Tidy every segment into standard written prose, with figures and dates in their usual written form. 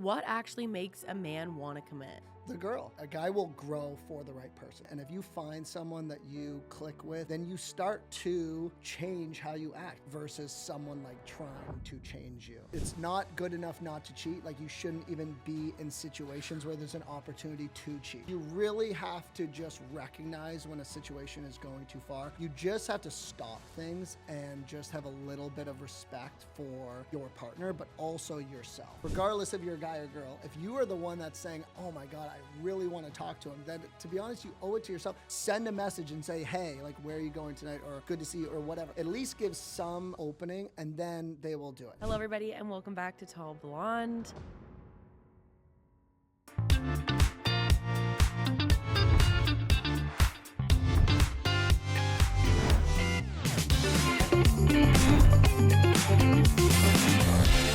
what actually makes a man want to commit? The girl. A guy will grow for the right person. And if you find someone that you click with, then you start to change how you act versus someone like trying to change you. It's not good enough not to cheat. Like, you shouldn't even be in situations where there's an opportunity to cheat. You really have to just recognize when a situation is going too far. You just have to stop things and just have a little bit of respect for your partner, but also yourself. Regardless if you're a guy or girl, if you are the one that's saying, oh my God, I really want to talk to him, then to be honest, you owe it to yourself. Send a message and say, hey, like, where are you going tonight? Or good to see you, or whatever. At least give some opening, and then they will do it. Hello, everybody, and welcome back to Tall Blonde. Hello,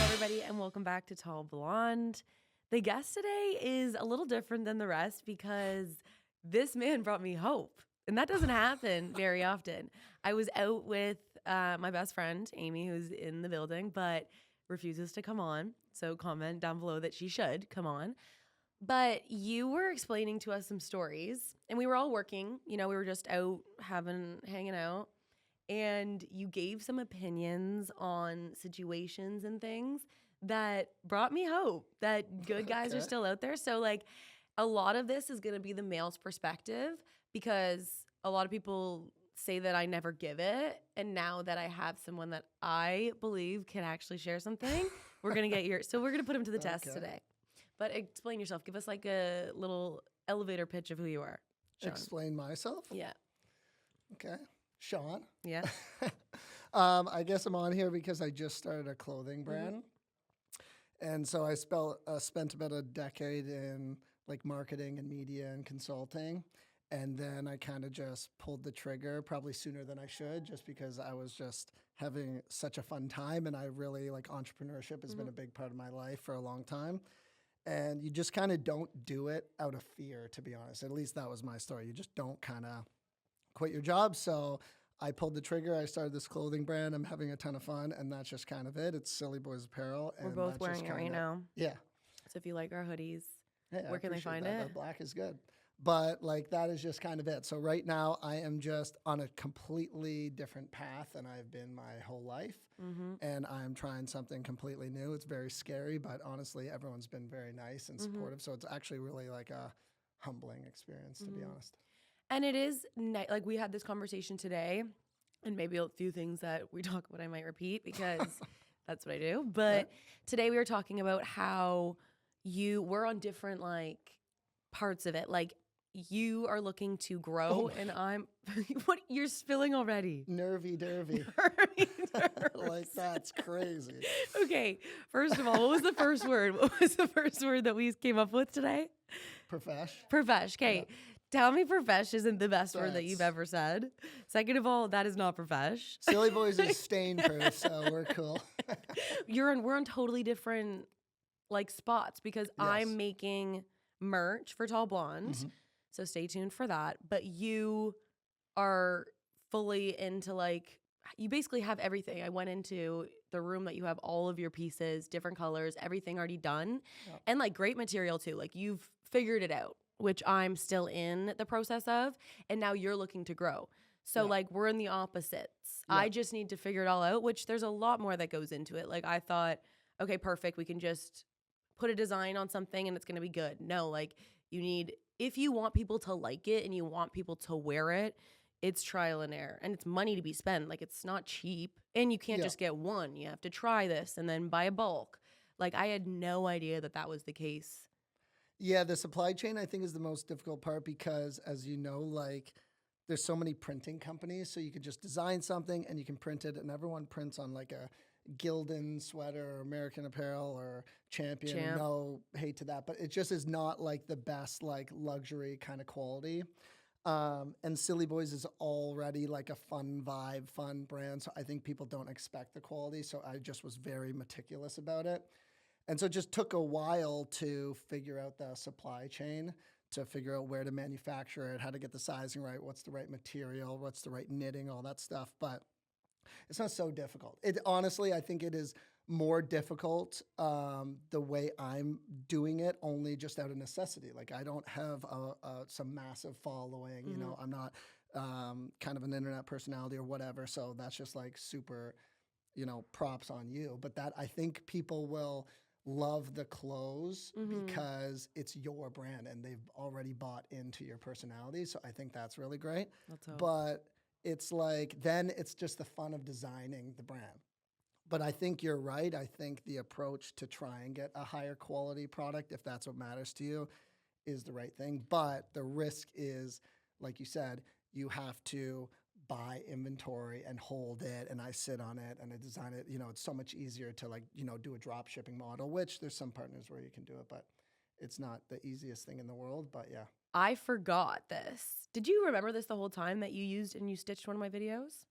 everybody, and welcome back to Tall Blonde. The guest today is a little different than the rest because this man brought me hope. And that doesn't happen very often. I was out with my best friend, Amy, who's in the building, but refuses to come on. So comment down below that she should come on. But you were explaining to us some stories, and we were all working. You know, we were just out hanging out. And you gave some opinions on situations and things that brought me hope that good guys are still out there. So, like, a lot of this is going to be the male's perspective because a lot of people say that I never give it. And now that I have someone that I believe can actually share something, we're going to get so we're going to put him to the test today. But explain yourself. Give us like a little elevator pitch of who you are, Shawn. Explain myself? Yeah. Okay. Shawn. Yeah. I guess I'm on here because I just started a clothing brand. And so I spent about a decade in like marketing and media and consulting. And then I kind of just pulled the trigger probably sooner than I should, just because I was just having such a fun time. And I really like entrepreneurship has been a big part of my life for a long time. And you just kind of don't do it out of fear, to be honest. At least that was my story. You just don't kind of quit your job. So I pulled the trigger. I started this clothing brand. I'm having a ton of fun, and that's just kind of it. It's Silly Boys Apparel. We're both wearing it right now. Yeah. So if you like our hoodies, hey, where can they find it? The black is good. But like that is just kind of it. So right now I am just on a completely different path than I've been my whole life. And I'm trying something completely new. It's very scary, but honestly, everyone's been very nice and supportive. So it's actually really like a humbling experience, to be honest. And it is like we had this conversation today, and maybe a few things that we talk about I might repeat because that's what I do. But today we were talking about how we're on different like parts of it. Like you are looking to grow, and I'm what you're spilling already. Nervy dervy. Like that's crazy. Okay, first of all, what was the first word? What was the first word that we came up with today? Profesh. Profesh. Okay. Yeah. Tell me profesh isn't the best word that you've ever said. Second of all, that is not profesh. Silly Boys is stain proof, so we're cool. We're on totally different like spots because I'm making merch for Tall Blonde. So stay tuned for that. But you are fully into like, you basically have everything. I went into the room that you have all of your pieces, different colors, everything already done. Yep. And like great material too. Like you've figured it out, which I'm still in the process of. And now you're looking to grow. So like we're in the opposites. I just need to figure it all out, which there's a lot more that goes into it. Like I thought, okay, perfect. We can just put a design on something and it's going to be good. No, like you need, if you want people to like it and you want people to wear it, it's trial and error and it's money to be spent. Like it's not cheap and you can't just get one. You have to try this and then buy a bulk. Like I had no idea that that was the case. Yeah, the supply chain I think is the most difficult part because as you know, like there's so many printing companies. So you could just design something and you can print it and everyone prints on like a Gildan sweater or American Apparel or Champion. No hate to that, but it just is not like the best like luxury kind of quality. And Silly Boys is already like a fun vibe, fun brand. So I think people don't expect the quality. So I just was very meticulous about it. And so it just took a while to figure out the supply chain, to figure out where to manufacture it, how to get the sizing right, what's the right material, what's the right knitting, all that stuff. But it's not so difficult. It honestly, I think it is more difficult the way I'm doing it, only just out of necessity. Like I don't have some massive following, you know, I'm not kind of an internet personality or whatever. So that's just like super, you know, props on you. But that I think people will love the clothes because it's your brand and they've already bought into your personality. So I think that's really great. Let's hope. But it's like, then it's just the fun of designing the brand. But I think you're right. I think the approach to try and get a higher quality product, if that's what matters to you, is the right thing. But the risk is, like you said, you have to buy inventory and hold it, and I sit on it and I design it. You know, it's so much easier to like, you know, do a drop shipping model, which there's some partners where you can do it, but it's not the easiest thing in the world. But yeah. I forgot this. Did you remember this the whole time that you used and you stitched one of my videos?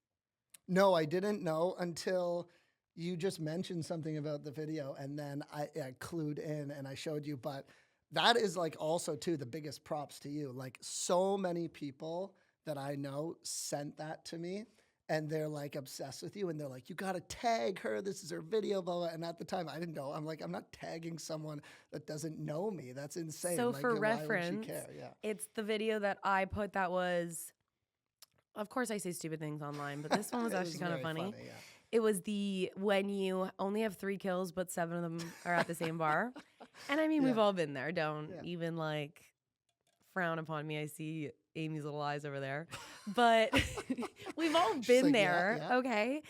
No, I didn't know until you just mentioned something about the video, and then I clued in and I showed you. But that is like also too the biggest props to you. Like so many people that I know sent that to me, and they're like obsessed with you, and they're like, you got to tag her. This is her video, blah, blah. And at the time I didn't know. I'm like, I'm not tagging someone that doesn't know me. That's insane. So like, for why would she reference, care? Yeah. it's the video that I put that was, of course I say stupid things online, but this one was It actually kind of very funny. yeah. It was the when you only have 3 kills, but 7 of them are at the same bar. And I mean, we've all been there. Don't even like frown upon me. I see Amy's little eyes over there. But we've all been like, there, okay?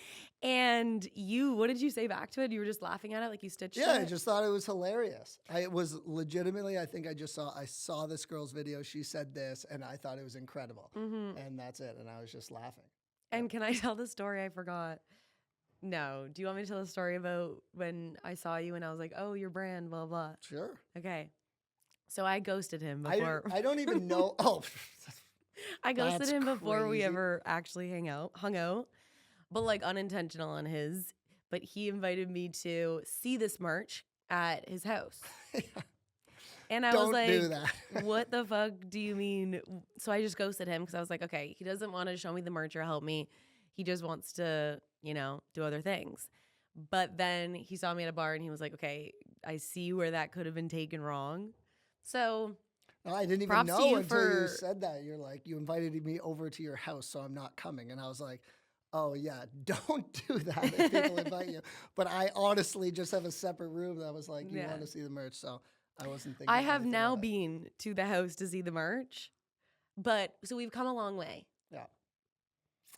And you, what did you say back to it? You were just laughing at it like you stitched it? Yeah, I just thought it was hilarious. It was legitimately, I think I saw this girl's video. She said this, and I thought it was incredible. And that's it. And I was just laughing. And can I tell the story? I forgot. No. Do you want me to tell the story about when I saw you and I was like, oh, your brand, blah, blah. Sure. Okay. So I ghosted him before. I don't even know. Oh, I ghosted that's him before we crazy. ever actually hung out, but like unintentional on his. But he invited me to see this merch at his house. And I was Don't like, do that. what the fuck do you mean? So I just ghosted him because I was like, okay, he doesn't want to show me the merch or help me. He just wants to, you know, do other things. But then he saw me at a bar and he was like, okay, I see where that could have been taken wrong. So No, I didn't even props to know you until you said that. You're like, you invited me over to your house, so I'm not coming. And I was like, oh, yeah, don't do that if people invite you. But I honestly just have a separate room that was like, you want to see the merch. So I wasn't thinking. I have anything now about it. been to the house to see the merch. But so we've come a long way. Yeah.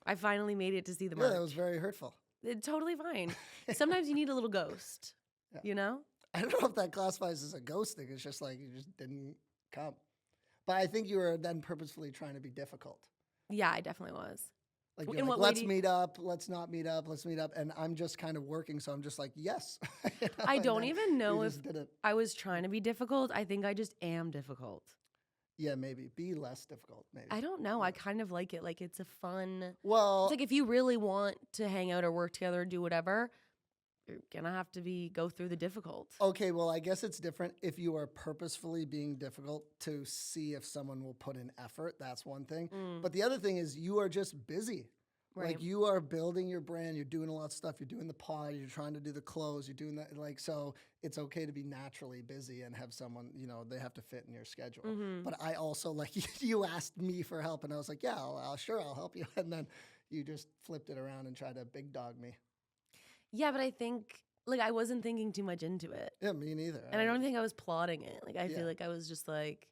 I finally made it to see the merch. Yeah, that was very hurtful. It's totally fine. Sometimes you need a little ghost, you know? I don't know if that classifies as a ghosting. It's just like you just didn't come. But I think you were then purposefully trying to be difficult. Yeah, I definitely was. Like, In you're what like, way let's do you- meet up, let's not meet up, let's meet up. And I'm just kind of working, so I'm just like, yes. You know, I and don't then even know you if just didn't. I was trying to be difficult. I think I just am difficult. Yeah, maybe. Be less difficult, maybe. I don't know. I kind of like it. Like it's a fun. Well, It's like if you really want to hang out or work together or do whatever, you're gonna have to go through the difficult. okay, well, I guess it's different if you are purposefully being difficult to see if someone will put in effort. That's one thing. But the other thing is you are just busy. Right. Like you are building your brand, you're doing a lot of stuff, you're doing the pod, you're trying to do the clothes, you're doing that. Like, so it's okay to be naturally busy and have someone, you know, they have to fit in your schedule. But I also, like, you asked me for help and I was like, yeah, sure, I'll help you. And then you just flipped it around and tried to big dog me. Yeah, but I think like I wasn't thinking too much into it. Yeah, me neither. And I don't think I was plotting it. Like I feel like I was just like,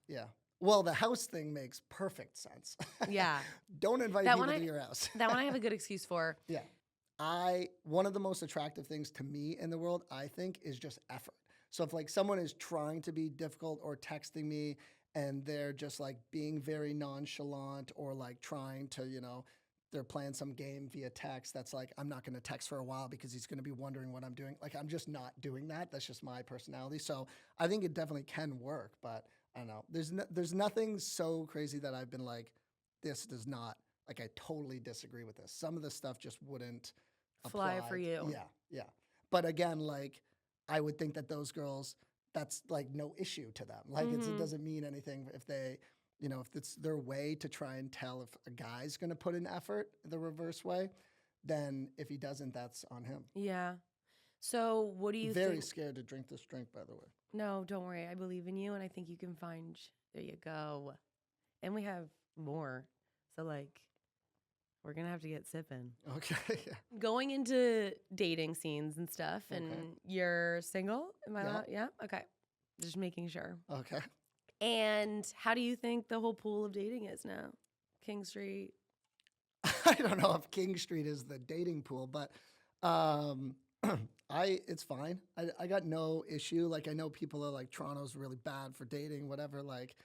yeah. Well, the house thing makes perfect sense. yeah. Don't invite That people one to your house. That one I have a good excuse for. Yeah. One of the most attractive things to me in the world, I think, is just effort. So if like someone is trying to be difficult or texting me and they're just like being very nonchalant or like trying to, you know, they're playing some game via text that's like, I'm not going to text for a while because he's going to be wondering what I'm doing. Like, I'm just not doing that. That's just my personality. So I think it definitely can work, but I don't know. There's nothing so crazy that I've been like, this does not, like I totally disagree with this. Some of the stuff just wouldn't Fly apply. for you. Yeah, yeah. But again, like I would think that those girls, that's like no issue to them. Like it doesn't mean anything if they, you know, if it's their way to try and tell if a guy's going to put in effort the reverse way, then if he doesn't, that's on him. Yeah. So what do you Very think? scared to drink this drink, by the way. No, don't worry. I believe in you, and I think you can find. There you go. And we have more. So like, we're gonna have to get sipping. Okay. Going into dating scenes and stuff, and Okay. you're single. Am I Yeah. not? Yeah. Okay. Just making sure. Okay. And how do you think the whole pool of dating is now? King Street. I don't know if King Street is the dating pool, but um, it's fine. I got no issue. Like I know people are like Toronto's really bad for dating, whatever. Like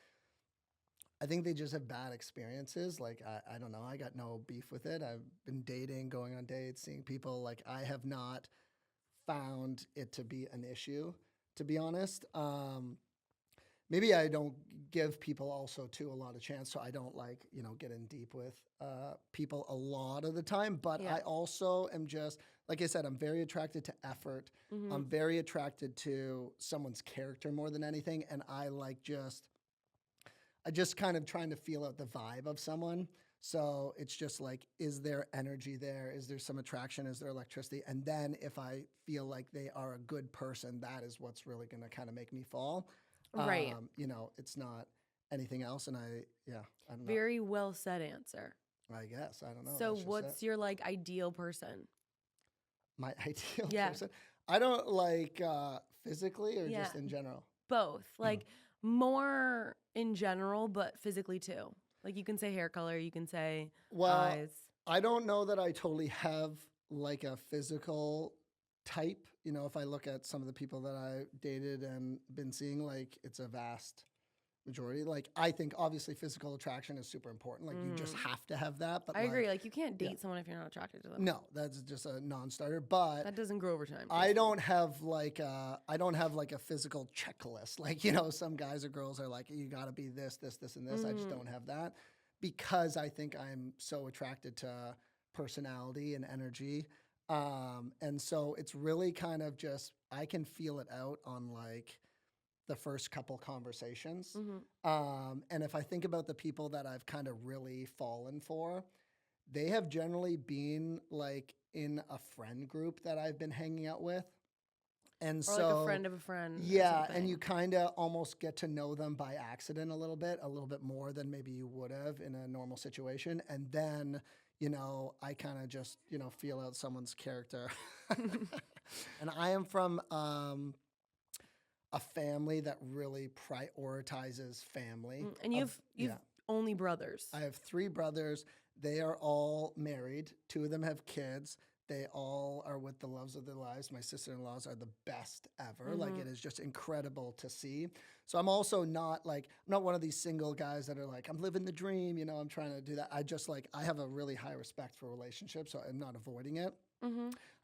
I think they just have bad experiences. Like I don't know. I got no beef with it. I've been dating, going on dates, seeing people. Like I have not found it to be an issue, to be honest. Maybe I don't give people also too a lot of chance, so I don't like get in deep with people a lot of the time. But Yeah. I also am just like I said, I'm very attracted to effort. Mhm. I'm very attracted to someone's character more than anything, and I just kind of trying to feel out the vibe of someone. So it's just like, is there energy there? Is there some attraction? Is there electricity? And then if I feel like they are a good person, that is what's really going to kind of make me fall. Right. It's not anything else. And I'm not, Very well said answer. I guess, I don't know. So That's just what's your like ideal person? my ideal Yeah. person? I don't like physically or Yeah. just in general. Both. Like more in general, but physically too. Like you can say hair color, you can say Well, eyes. I don't know that I totally have like a physical type. If I look at some of the people that I dated and been seeing, like it's a vast majority. Like I think obviously physical attraction is super important. Like you just have to have that. But I agree. like, Like you can't date yeah. someone if you're not attracted to them. No, that's just a non-starter. But That doesn't grow over time. I don't have like a physical checklist. Like some guys or girls are like you got to be this, this, this, and this. I just don't have that because I think I'm so attracted to personality and energy. And so it's really kind of just I can feel it out on like the first couple conversations. And if I think about the people that I've kind of really fallen for, they have generally been like in a friend group that I've been hanging out with. And Or so like a friend of a friend. or yeah, and something. you kind of almost get to know them by accident a little bit more than maybe you would have in a normal situation. And then, I kind of just, feel out someone's character. And I am from a family that really prioritizes family. And you've only brothers. I have 3 brothers. They are all married. 2 of them have kids. They all are with the loves of their lives. My sister-in-laws are the best ever. Like it is just incredible to see. So I'm also not I'm not one of these single guys that are like, I'm living the dream, I'm trying to do that. I just I have a really high respect for relationships, so I'm not avoiding it.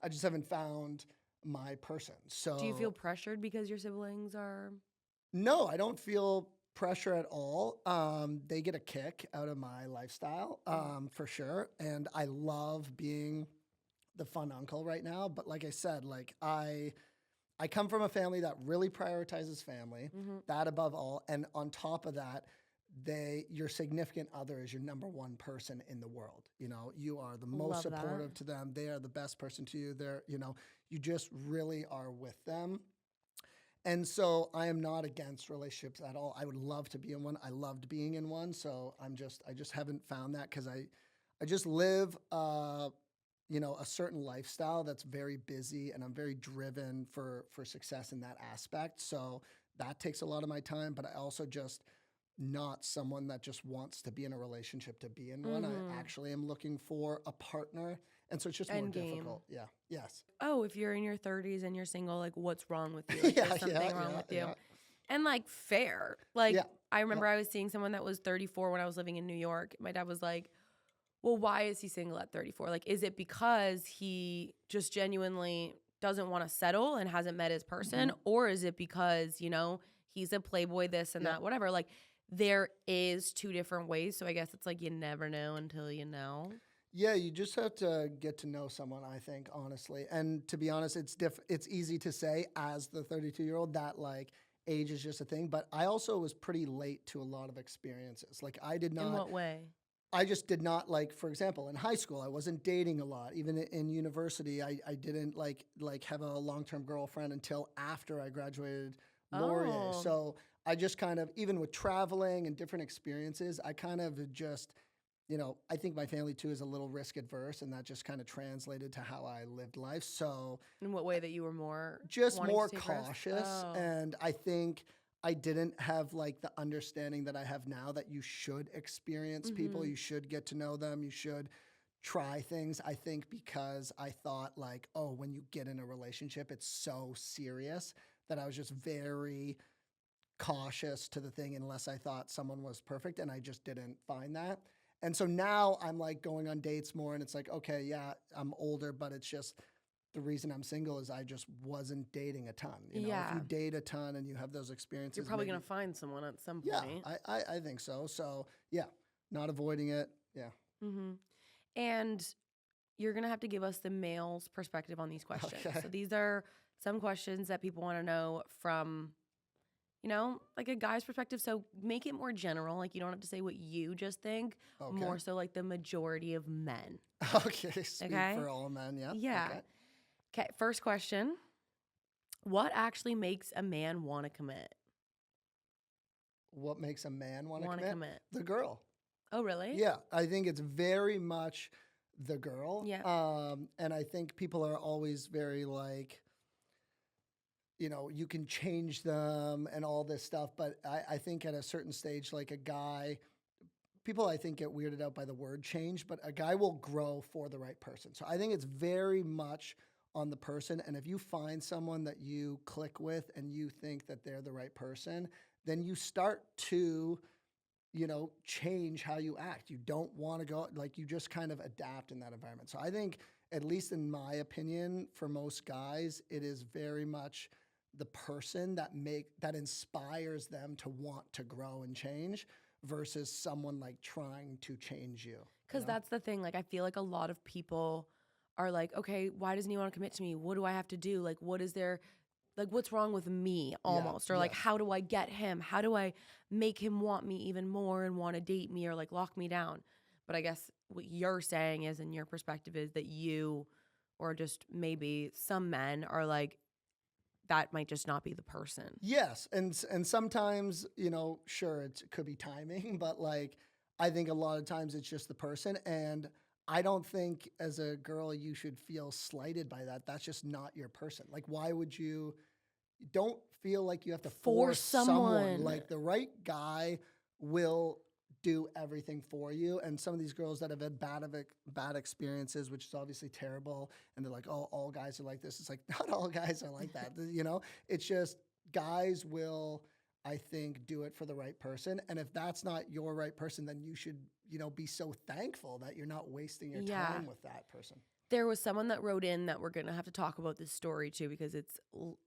I just haven't found my person. So Do you feel pressured because your siblings are? No, I don't feel pressure at all. They get a kick out of my lifestyle, for sure. And I love being the fun uncle right now. But like I said, I come from a family that really prioritizes family, that above all. And on top of that, your significant other is your number one person in the world. You are the most Love that. supportive to them. They are the best person to you. You just really are with them. And so I am not against relationships at all. I would love to be in one. I loved being in one. So I just haven't found that because I just live, a certain lifestyle that's very busy and I'm very driven for success in that aspect. So that takes a lot of my time, but I also just not someone that just wants to be in a relationship to be in one. I actually am looking for a partner. And so it's just more difficult. Yeah. Yes. Oh, if you're in your 30s and you're single, like what's wrong with you? Like, Yeah, there's something yeah, wrong yeah, with you. yeah. And like fair. Like Yeah, I remember I was seeing someone that was 34 when I was living in New York. My dad was like, well, why is he single at 34? Like, is it because he just genuinely doesn't want to settle and hasn't met his person? Or is it because, he's a playboy, this and that, whatever? Like, there is 2 different ways. So I guess it's like you never know until you know. Yeah, you just have to get to know someone, I think, honestly. And to be honest, it's easy to say as the 32-year-old that age is just a thing. But I also was pretty late to a lot of experiences. I did not. In what way? I just did not like, for example, in high school, I wasn't dating a lot. Even in university, I didn't like have a long-term girlfriend until after I graduated Laurier. Oh. So I just kind of, even with traveling and different experiences, I kind of just, I think my family too is a little risk adverse, and that just kind of translated to how I lived life. So In what way that you were more just wanting more to take risks? cautious. Oh. And I think I didn't have like the understanding that I have now that you should experience people, you should get to know them, you should try things. I think because I thought like, oh, when you get in a relationship, it's so serious that I was just very cautious to the thing unless I thought someone was perfect, and I just didn't find that. And so now I'm like going on dates more, and it's like, okay, yeah, I'm older, but it's just the reason I'm single is I just wasn't dating a ton. If Yeah. you date a ton and you have those experiences, You're probably maybe- going to find someone at some yeah, point. I think so. So yeah, not avoiding it. Yeah. Mm-hmm. And you're going to have to give us the male's perspective on these questions. Okay. So these are some questions that people want to know from, like a guy's perspective. So make it more general. Like you don't have to say what you just think, Okay. more so like the majority of men. Okay. Speak Okay. for all men. Yeah. Yeah. Okay. Okay. First question. What actually makes a man want to commit? What makes a man want to Want to commit? commit. The girl. Oh, really? Yeah, I think it's very much the girl. Yeah. And I think people are always very like, you can change them and all this stuff. But I think at a certain stage, like a guy, people I think get weirded out by the word change, but a guy will grow for the right person. So I think it's very much on the person. And if you find someone that you click with and you think that they're the right person, then you start to change how you act. You don't want to go, like you just kind of adapt in that environment. So I think, at least in my opinion, for most guys, it is very much the person that inspires them to want to grow and change versus someone like trying to change you. Because that's the thing. Like, I feel like a lot of people are like, okay, why doesn't he want to commit to me? What do I have to do? Like, what's wrong with me almost? Or like, yes. how do I get him? How do I make him want me even more and want to date me or like lock me down? But I guess what you're saying is, in your perspective, is that you, or just maybe some men, are like, that might just not be the person. Yes, and sometimes, sure, it could be timing, but like I think a lot of times it's just the person. And I don't think as a girl you should feel slighted by that. That's just not your person. Like, why would you? Don't feel like you have to force someone. Like, the right guy will do everything for you. And some of these girls that have had bad experiences, which is obviously terrible, and they're like, oh, all guys are like this. It's like, not all guys are like that. It's just guys will, I think, do it for the right person. And if that's not your right person, then you should, be so thankful that you're not wasting your time with that person. There was someone that wrote in that we're going to have to talk about this story too, because it's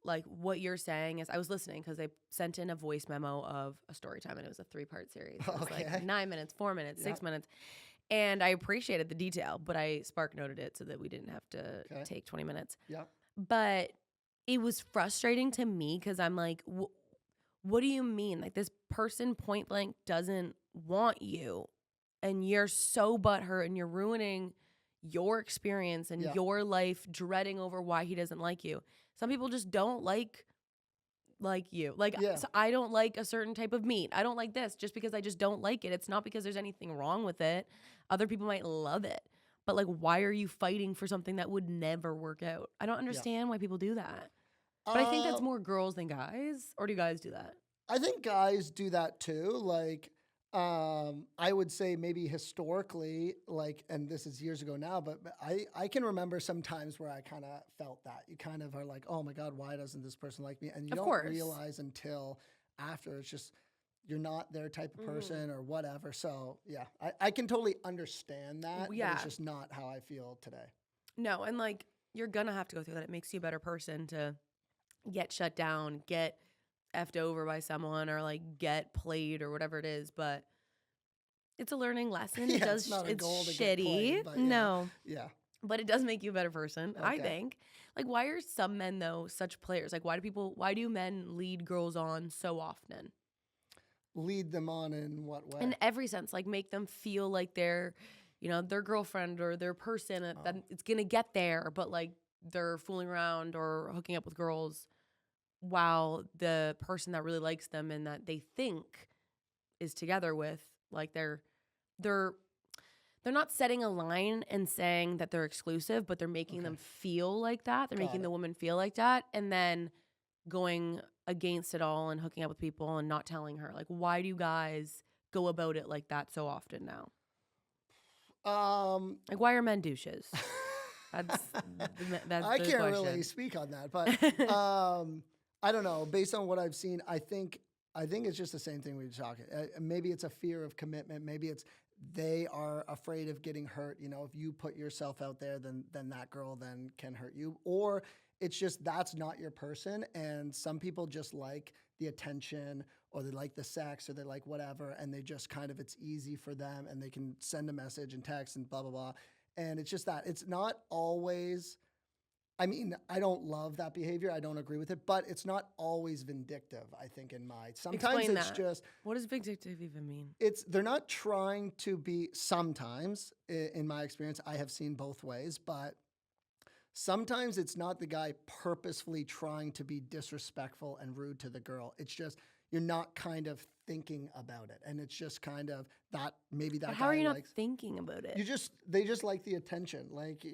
like what you're saying is, I was listening because they sent in a voice memo of a story time, and it was a 3-part series. It was like 9 minutes, 4 minutes, 6 minutes. And I appreciated the detail, but I spark noted it so that we didn't have to take 20 minutes. Yeah. But it was frustrating to me because I'm like, what do you mean? Like, this person point blank doesn't want you, and you're so butthurt, and you're ruining your experience and your life, dreading over why he doesn't like you. Some people just don't like you. Like, so I don't like a certain type of meat. I don't like this just because I just don't like it. It's not because there's anything wrong with it. Other people might love it. But like, why are you fighting for something that would never work out? I don't understand why people do that. But I think that's more girls than guys. Or do guys do that? I think guys do that too. Like, I would say maybe historically, like, and this is years ago now, but I can remember some times where I kind of felt that. You kind of are like, oh my God, why doesn't this person like me? And you don't realize until after. It's just, you're not their type of person or whatever. So yeah, I can totally understand that. But it's just not how I feel today. No, and like, you're going to have to go through that. It makes you a better person to get shut down, get effed over by someone, or like get played or whatever it is. But it's a learning lesson. It does. It's shitty. No. Yeah. But it does make you a better person, I think. Like, why are some men though such players? Like, why do men lead girls on so often? Lead them on in what way? In every sense, like make them feel like they're, their girlfriend or their person, that it's going to get there, but like they're fooling around or hooking up with girls while the person that really likes them and that they think is together with, like they're not setting a line and saying that they're exclusive, but they're making them feel like that. They're making the woman feel like that, and then going against it all and hooking up with people and not telling her. Like, why do you guys go about it like that so often now? Like, why are men douches? That's I the can't question. really speak on that, but I don't know. Based on what I've seen, I think it's just the same thing we were talking. Maybe it's a fear of commitment. Maybe it's they are afraid of getting hurt. If you put yourself out there, then that girl then can hurt you. Or it's just that's not your person. And some people just like the attention, or they like the sex, or they like whatever, and they just kind of, it's easy for them, and they can send a message and text and blah, blah, blah. And it's just that. It's not always... I mean, I don't love that behavior. I don't agree with it, but it's not always vindictive, I think, in my... Sometimes Explain it's that. just... What does vindictive even mean? They're not trying to be... Sometimes, in my experience, I have seen both ways, but sometimes it's not the guy purposefully trying to be disrespectful and rude to the girl. It's just you're not kind of thinking about it, and it's just kind of that maybe that. But how guy are you not likes, thinking about it? They just like the attention. Like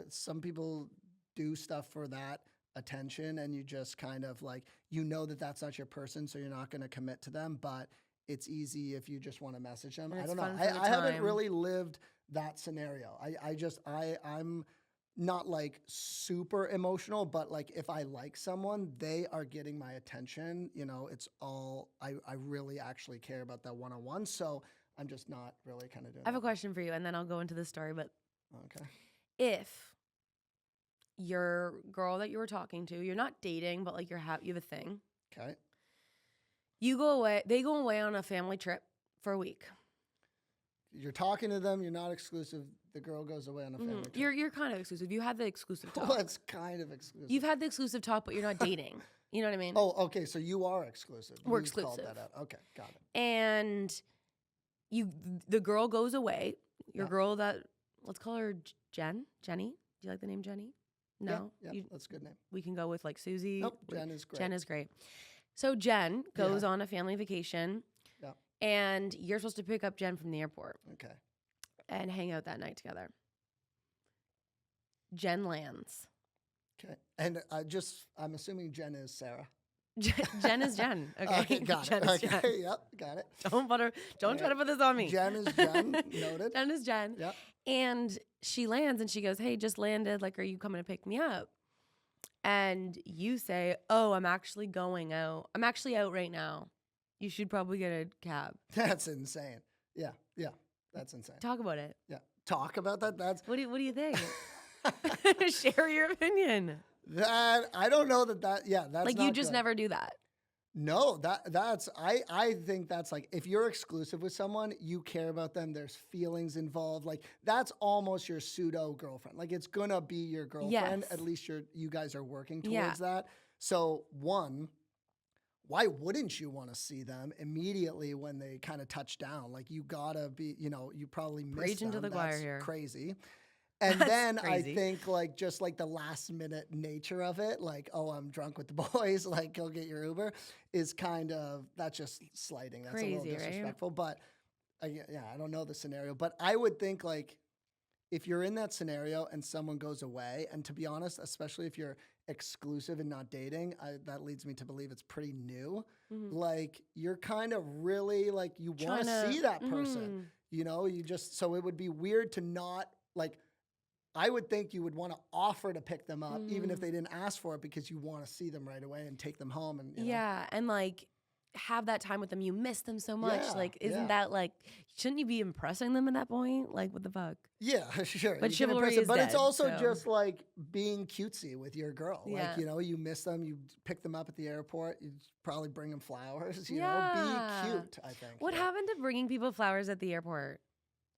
some people do stuff for that attention, and you just kind of like that that's not your person, so you're not going to commit to them, but it's easy if you just want to message them. I don't know. I haven't really lived that scenario. I'm not like super emotional, but like if I like someone, they are getting my attention. It's all I really actually care about that one-on-one. So I'm just not really kind of doing. I have a question for you, and then I'll go into the story. But okay, if your girl that you were talking to, you're not dating, but like you have a thing. Okay. You go away. They go away on a family trip for a week. You're talking to them. You're not exclusive. The girl goes away on a family trip. You're kind of exclusive. You had the exclusive talk. Well, it's kind of exclusive. You've had the exclusive talk, but you're not dating. You know what I mean? Oh, okay. So you are exclusive. We're You've exclusive. Called that out. Okay, got it. And the girl goes away. Your girl let's call her Jenny. Do you like the name Jenny? No? Yeah, that's a good name. We can go with like Susie. Nope, Jen is great. Jen is great. So Jen goes on a family vacation. Yeah. And you're supposed to pick up Jen from the airport. Okay. And hang out that night together. Jen lands. Okay. And I'm assuming Jen is Sarah. Jen is Jen. Okay. Okay, got Jen it. is Okay, Jen. yep, got it. Don't try to put this on me. Jen is Jen. Noted. Jen is Jen. Yep. And she lands and she goes, "Hey, just landed. Like, are you coming to pick me up?" And you say, "Oh, I'm actually going out. I'm actually out right now. You should probably get a cab." That's insane. Yeah. That's insane. Talk about it. Yeah. Talk about that. That's What do you think? Share your opinion. that. I don't know that. Yeah. That's Like, not you just good. never do that. No, that's I think that's like if you're exclusive with someone, you care about them, there's feelings involved. Like that's almost your pseudo girlfriend. Like it's gonna be your girlfriend. Yes. At least you guys are working towards that. So why wouldn't you want to see them immediately when they kind of touch down? Like you gotta be, you probably miss Preaching to them. the choir That's here. crazy. And That's then crazy. I think like just like the last minute nature of it, like, oh, I'm drunk with the boys, like go get your Uber, is kind of, that's just slighting. That's a little Crazy, right? disrespectful. But yeah, I don't know the scenario, but I would think like if you're in that scenario and someone goes away, and to be honest, especially if you're exclusive and not dating, that leads me to believe it's pretty new. Like you're kind of really like you want to see that person, you just, so it would be weird to not like, I would think you would want to offer to pick them up, even if they didn't ask for it, because you want to see them right away and take them home. And Yeah, and like have that time with them. You miss them so much. Yeah, like, isn't yeah. that like? Shouldn't you be impressing them at that point? Like, what the fuck? Yeah, sure. But you can chivalry impress it, is but it's dead, also so. just like being cutesy with your girl. Yeah. Like, you miss them, you pick them up at the airport, you probably bring them flowers, Yeah. be cute, I think. What yeah. happened to bringing people flowers at the airport?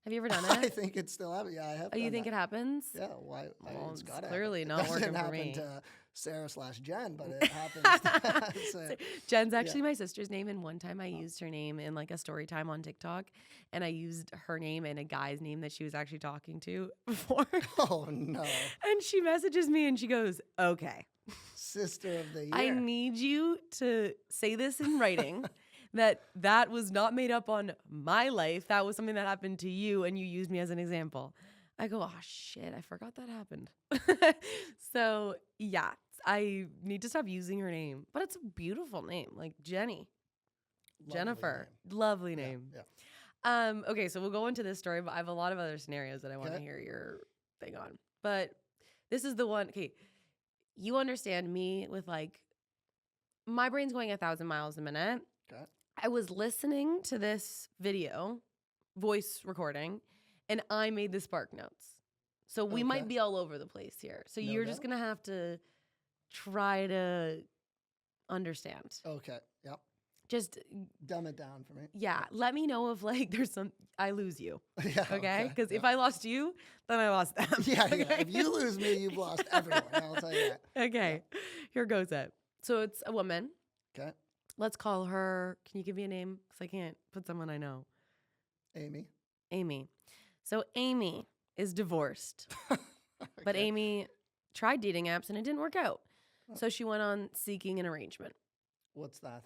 Have you ever done I it? think it's still happening. Yeah, I have. Oh, you done think that. it happens? Yeah, why? Well, it's it's gotta clearly happen. not It doesn't working for happen me. to Sarah/Jen, but it happens. So, Jen's actually my sister's name, and one time I used her name in like a story time on TikTok, and I used her name and a guy's name that she was actually talking to before. oh no. And she messages me and she goes, "Okay, Sister of the year. I need you to say this in writing that was not made up on my life. That was something that happened to you and you used me as an example." I go, "Oh shit, I forgot that happened." So yeah, I need to stop using her name, but it's a beautiful name, like Jenny, Lovely Jennifer, name. lovely name. Yeah. Okay, so we'll go into this story, but I have a lot of other scenarios that I want to Okay. hear your thing on. But this is the one. Okay, you understand me with like my brain's going 1,000 miles a minute. Okay. I was listening to this video, voice recording, and I made the spark notes. So we might Okay. be all over the place here. So No you're just doubt. going to have to try to understand. Okay. Yep. Just, Dumb it down for me. yeah, let me know if like there's some, I lose you. Yeah. Okay? Because if yeah. I lost you, then I lost them. Yeah, Okay? yeah. If you lose me, you've lost everyone. I'll tell you that. Okay. Here goes it. So it's a woman. Okay. Let's call her, can you give me a name? Because I can't put someone I know. Amy. Amy. So Amy is divorced, but Okay. Amy tried dating apps and it didn't work out. So she went on seeking an arrangement. What's that?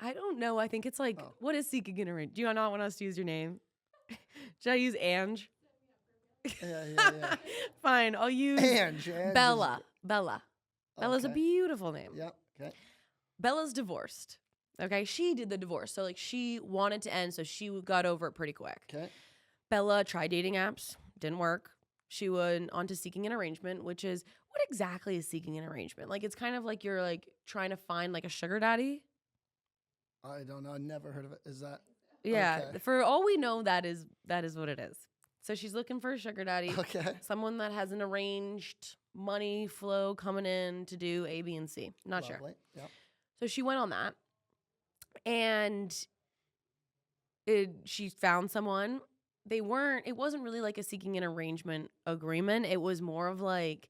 I don't know. I think it's like, Oh. what is seeking an arrangement? Do you not want us to use your name? Should I use Ange? Yeah. Fine. I'll use Ange. Bella. Bella. Bella's a Okay. beautiful name. Yep. Okay. Bella's divorced. Okay. She did the divorce. So like she wanted to end. So she got over it pretty quick. Okay. Bella tried dating apps. Didn't work. She went on to seeking an arrangement, which is what exactly is seeking an arrangement? Like it's kind of like you're like trying to find like a sugar daddy. I don't know. I never heard of it. Is that? Yeah. Okay. For all we know, that is what it is. So she's looking for a sugar daddy, Okay. someone that has an arranged money flow coming in to do A, B, and C. Not sure. Lovely. Yep. So she went on that, and she found someone. It wasn't really like a seeking an arrangement agreement. It was more of like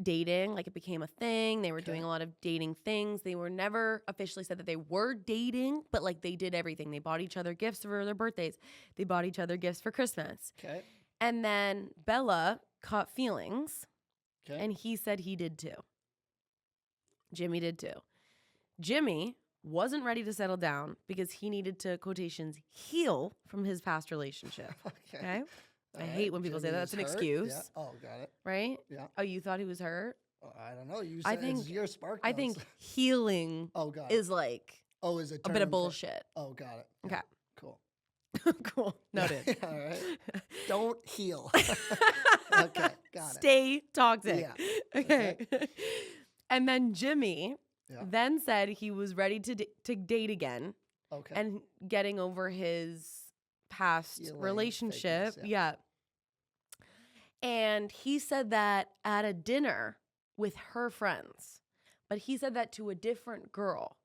dating, like it became a thing. They were doing a lot of dating things. They were never officially said that they were dating, but like they did everything. They bought each other gifts for their birthdays. They bought each other gifts for Christmas. Okay. And then Bella caught feelings, Okay. and he said he did too. Jimmy did too. Jimmy wasn't ready to settle down because he needed to, quotations, heal from his past relationship. Okay. Okay? All I right. hate when people say that. That's an Jimmy's hurt. excuse. Yeah. Oh, got it. Right? Yeah. Oh, you thought he was hurt? Oh, I don't know. You I said think- it's your spark. I notes. think healing Oh, got it. is like Oh, is it a bit of bullshit. Oh, got it. Okay. Cool. Cool. Noted. All right. Don't heal. Okay. Got it. Stay toxic. Yeah. Okay. And then Jimmy Yeah. then said he was ready to date again Okay. and getting over his past Healing relationship. fakeness, Yeah. And he said that at a dinner with her friends, but he said that to a different girl.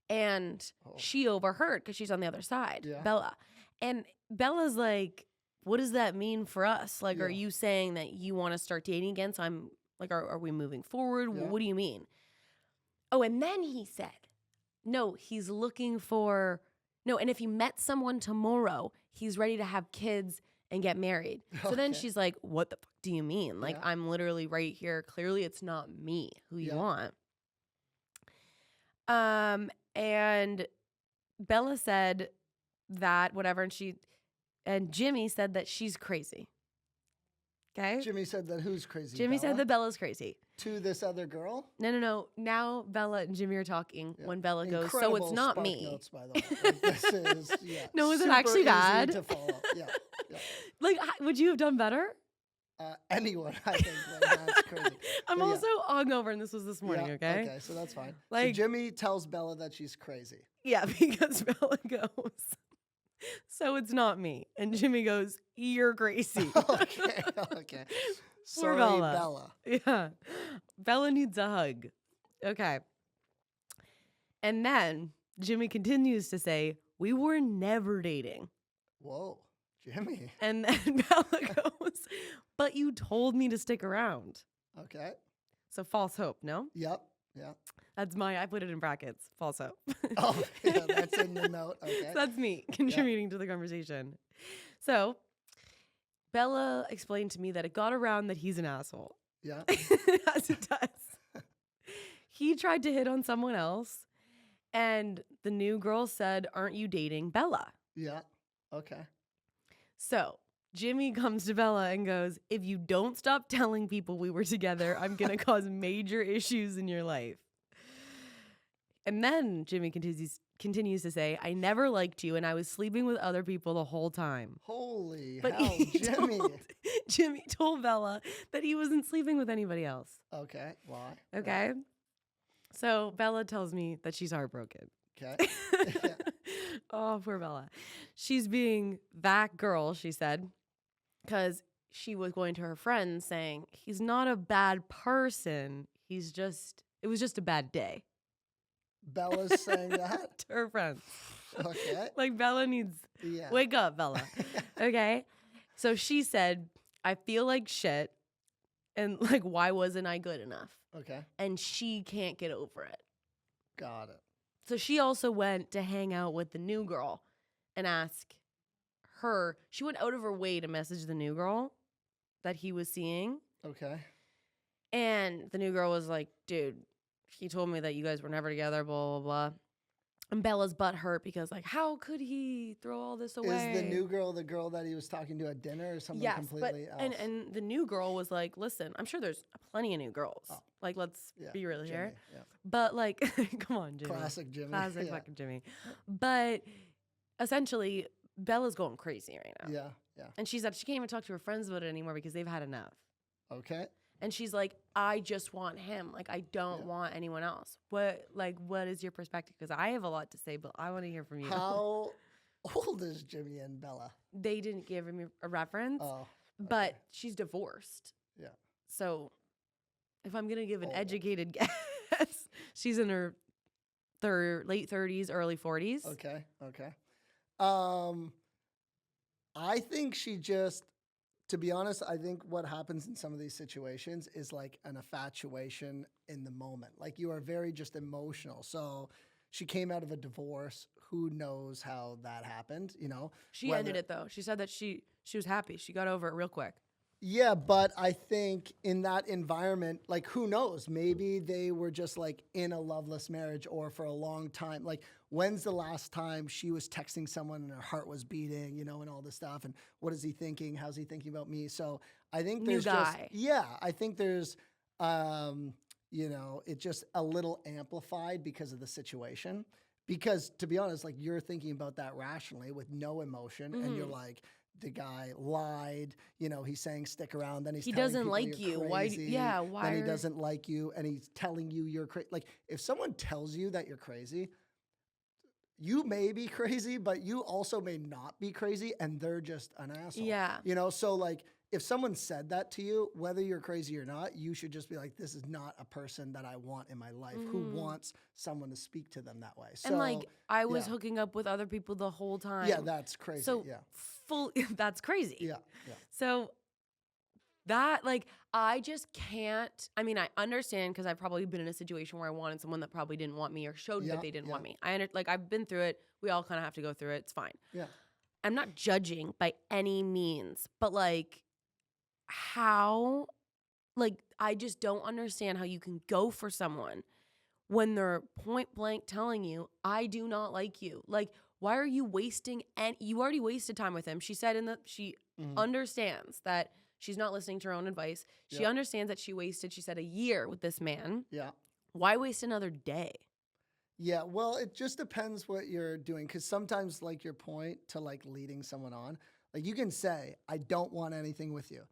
And Oh. she overheard because she's on the other side, Yeah. Bella. And Bella's like, what does that mean for us? Like, are Yeah. you saying that you want to start dating again? So I'm like, are we moving forward? Yeah. What do you mean? Oh, and then he said, no, he's looking for, no, and if he met someone tomorrow, he's ready to have kids and get married. So then Okay. she's like, what the fuck do you mean? Like, Yeah. I'm literally right here. Clearly, it's not me who you Yeah. want. And Bella said that, whatever, and Jimmy said that she's crazy. Okay? Jimmy said that who's crazy? Jimmy said Bella? that Bella's crazy. To this other girl? No. Now Bella and Jimmy are talking Yeah. when Bella goes, so Incredible it's not spark me. Notes, by the way. Like, this is, yeah, No, is it super actually easy bad? to follow. Yeah. Like, would you have done better? Anyone, I think, like, that's crazy. I'm But yeah. also hungover, and this was this morning, Yeah, okay? Okay, so that's fine. Like- so Jimmy tells Bella that she's crazy. Yeah, because Bella goes, so it's not me. And Jimmy goes, you're crazy. Okay. Poor Sorry, Bella. Bella. Yeah. Bella needs a hug. Okay. And then Jimmy continues to say, we were never dating. Whoa, Jimmy. And then Bella goes, but you told me to stick around. Okay. So false hope, no? Yep. Yeah. I put it in brackets, false hope. Oh, yeah, that's in the note. Okay. So that's me contributing to the conversation. So Bella explained to me that it got around that he's an asshole. Yeah. As it does. He tried to hit on someone else, and the new girl said, "Aren't you dating Bella?" Yeah. Okay. So Jimmy comes to Bella and goes, "If you don't stop telling people we were together, I'm going to cause major issues in your life." And then Jimmy continues to say, "I never liked you, and I was sleeping with other people the whole time." Holy But hell, Jimmy. Jimmy told Bella that he wasn't sleeping with anybody else. Okay. Why? Okay. So Bella tells me that she's heartbroken. Okay. Yeah. Oh, poor Bella. She's being that girl, she said, because she was going to her friends saying, "He's not a bad person. It was just a bad day." Bella's saying that? To her friends. Okay. Like Bella needs, wake up, Bella. Okay. So she said, "I feel like shit. And like, why wasn't I good enough?" Okay. And she can't get over it. Got it. So she also went to hang out with the new girl and ask her. She went out of her way to message the new girl that he was seeing. Okay. And the new girl was like, "Dude, he told me that you guys were never together, blah, blah, blah." And Bella's butt hurt because, like, how could he throw all this away? Is the new girl the girl that he was talking to at dinner or something completely else? And the new girl was like, "Listen, I'm sure there's plenty of new girls. Oh. Like, let's be real Jimmy, here." yeah. But, like, come on, Jimmy. Classic Jimmy. Classic fucking Jimmy. But essentially, Bella's going crazy right now. Yeah, yeah. And she said she can't even talk to her friends about it anymore because they've had enough. Okay. And she's like, "I just want him. Like, I don't want anyone else." What is your perspective? Because I have a lot to say, but I want to hear from you. How old is Jimmy and Bella? They didn't give me a reference, Oh, okay. but she's divorced. Yeah. So if I'm going to give an educated guess, she's in her late 30s, early 40s. Okay. Okay. I think she just, to be honest, I think what happens in some of these situations is like an infatuation in the moment. Like you are very just emotional. So she came out of a divorce. Who knows how that happened, you know? She ended it though. She said that she was happy. She got over it real quick. Yeah, but I think in that environment, like who knows? Maybe they were just like in a loveless marriage or for a long time. Like when's the last time she was texting someone and her heart was beating, you know, and all this stuff? And what is he thinking? How's he thinking about me? So I think there's I think there's, you know, it's just a little amplified because of the situation. Because to be honest, like you're thinking about that rationally with no emotion and you're like, the guy lied, you know, he's saying stick around, then he doesn't like you. Crazy, why? Then he doesn't like you and he's telling you you're crazy. Like if someone tells you that you're crazy, you may be crazy, but you also may not be crazy and they're just an asshole. Yeah. You know, so like if someone said that to you, whether you're crazy or not, you should just be like, this is not a person that I want in my life. Who wants someone to speak to them that way? So, and like I was hooking up with other people the whole time. Yeah, that's crazy. So that's crazy. Yeah, yeah. So that like I just can't. I mean, I understand because I've probably been in a situation where I wanted someone that probably didn't want me or showed that they didn't want me. I've been through it. We all kind of have to go through it. It's fine. Yeah. I'm not judging by any means, but like how, like I just don't understand how you can go for someone when they're point blank telling you, "I do not like you." Like, why are you wasting? And you already wasted time with him. She said she understands that she's not listening to her own advice. She understands that she wasted, she said, a year with this man. Yeah. Why waste another day? Yeah, well, it just depends what you're doing. Because sometimes, like your point to like leading someone on, like you can say, "I don't want anything with you."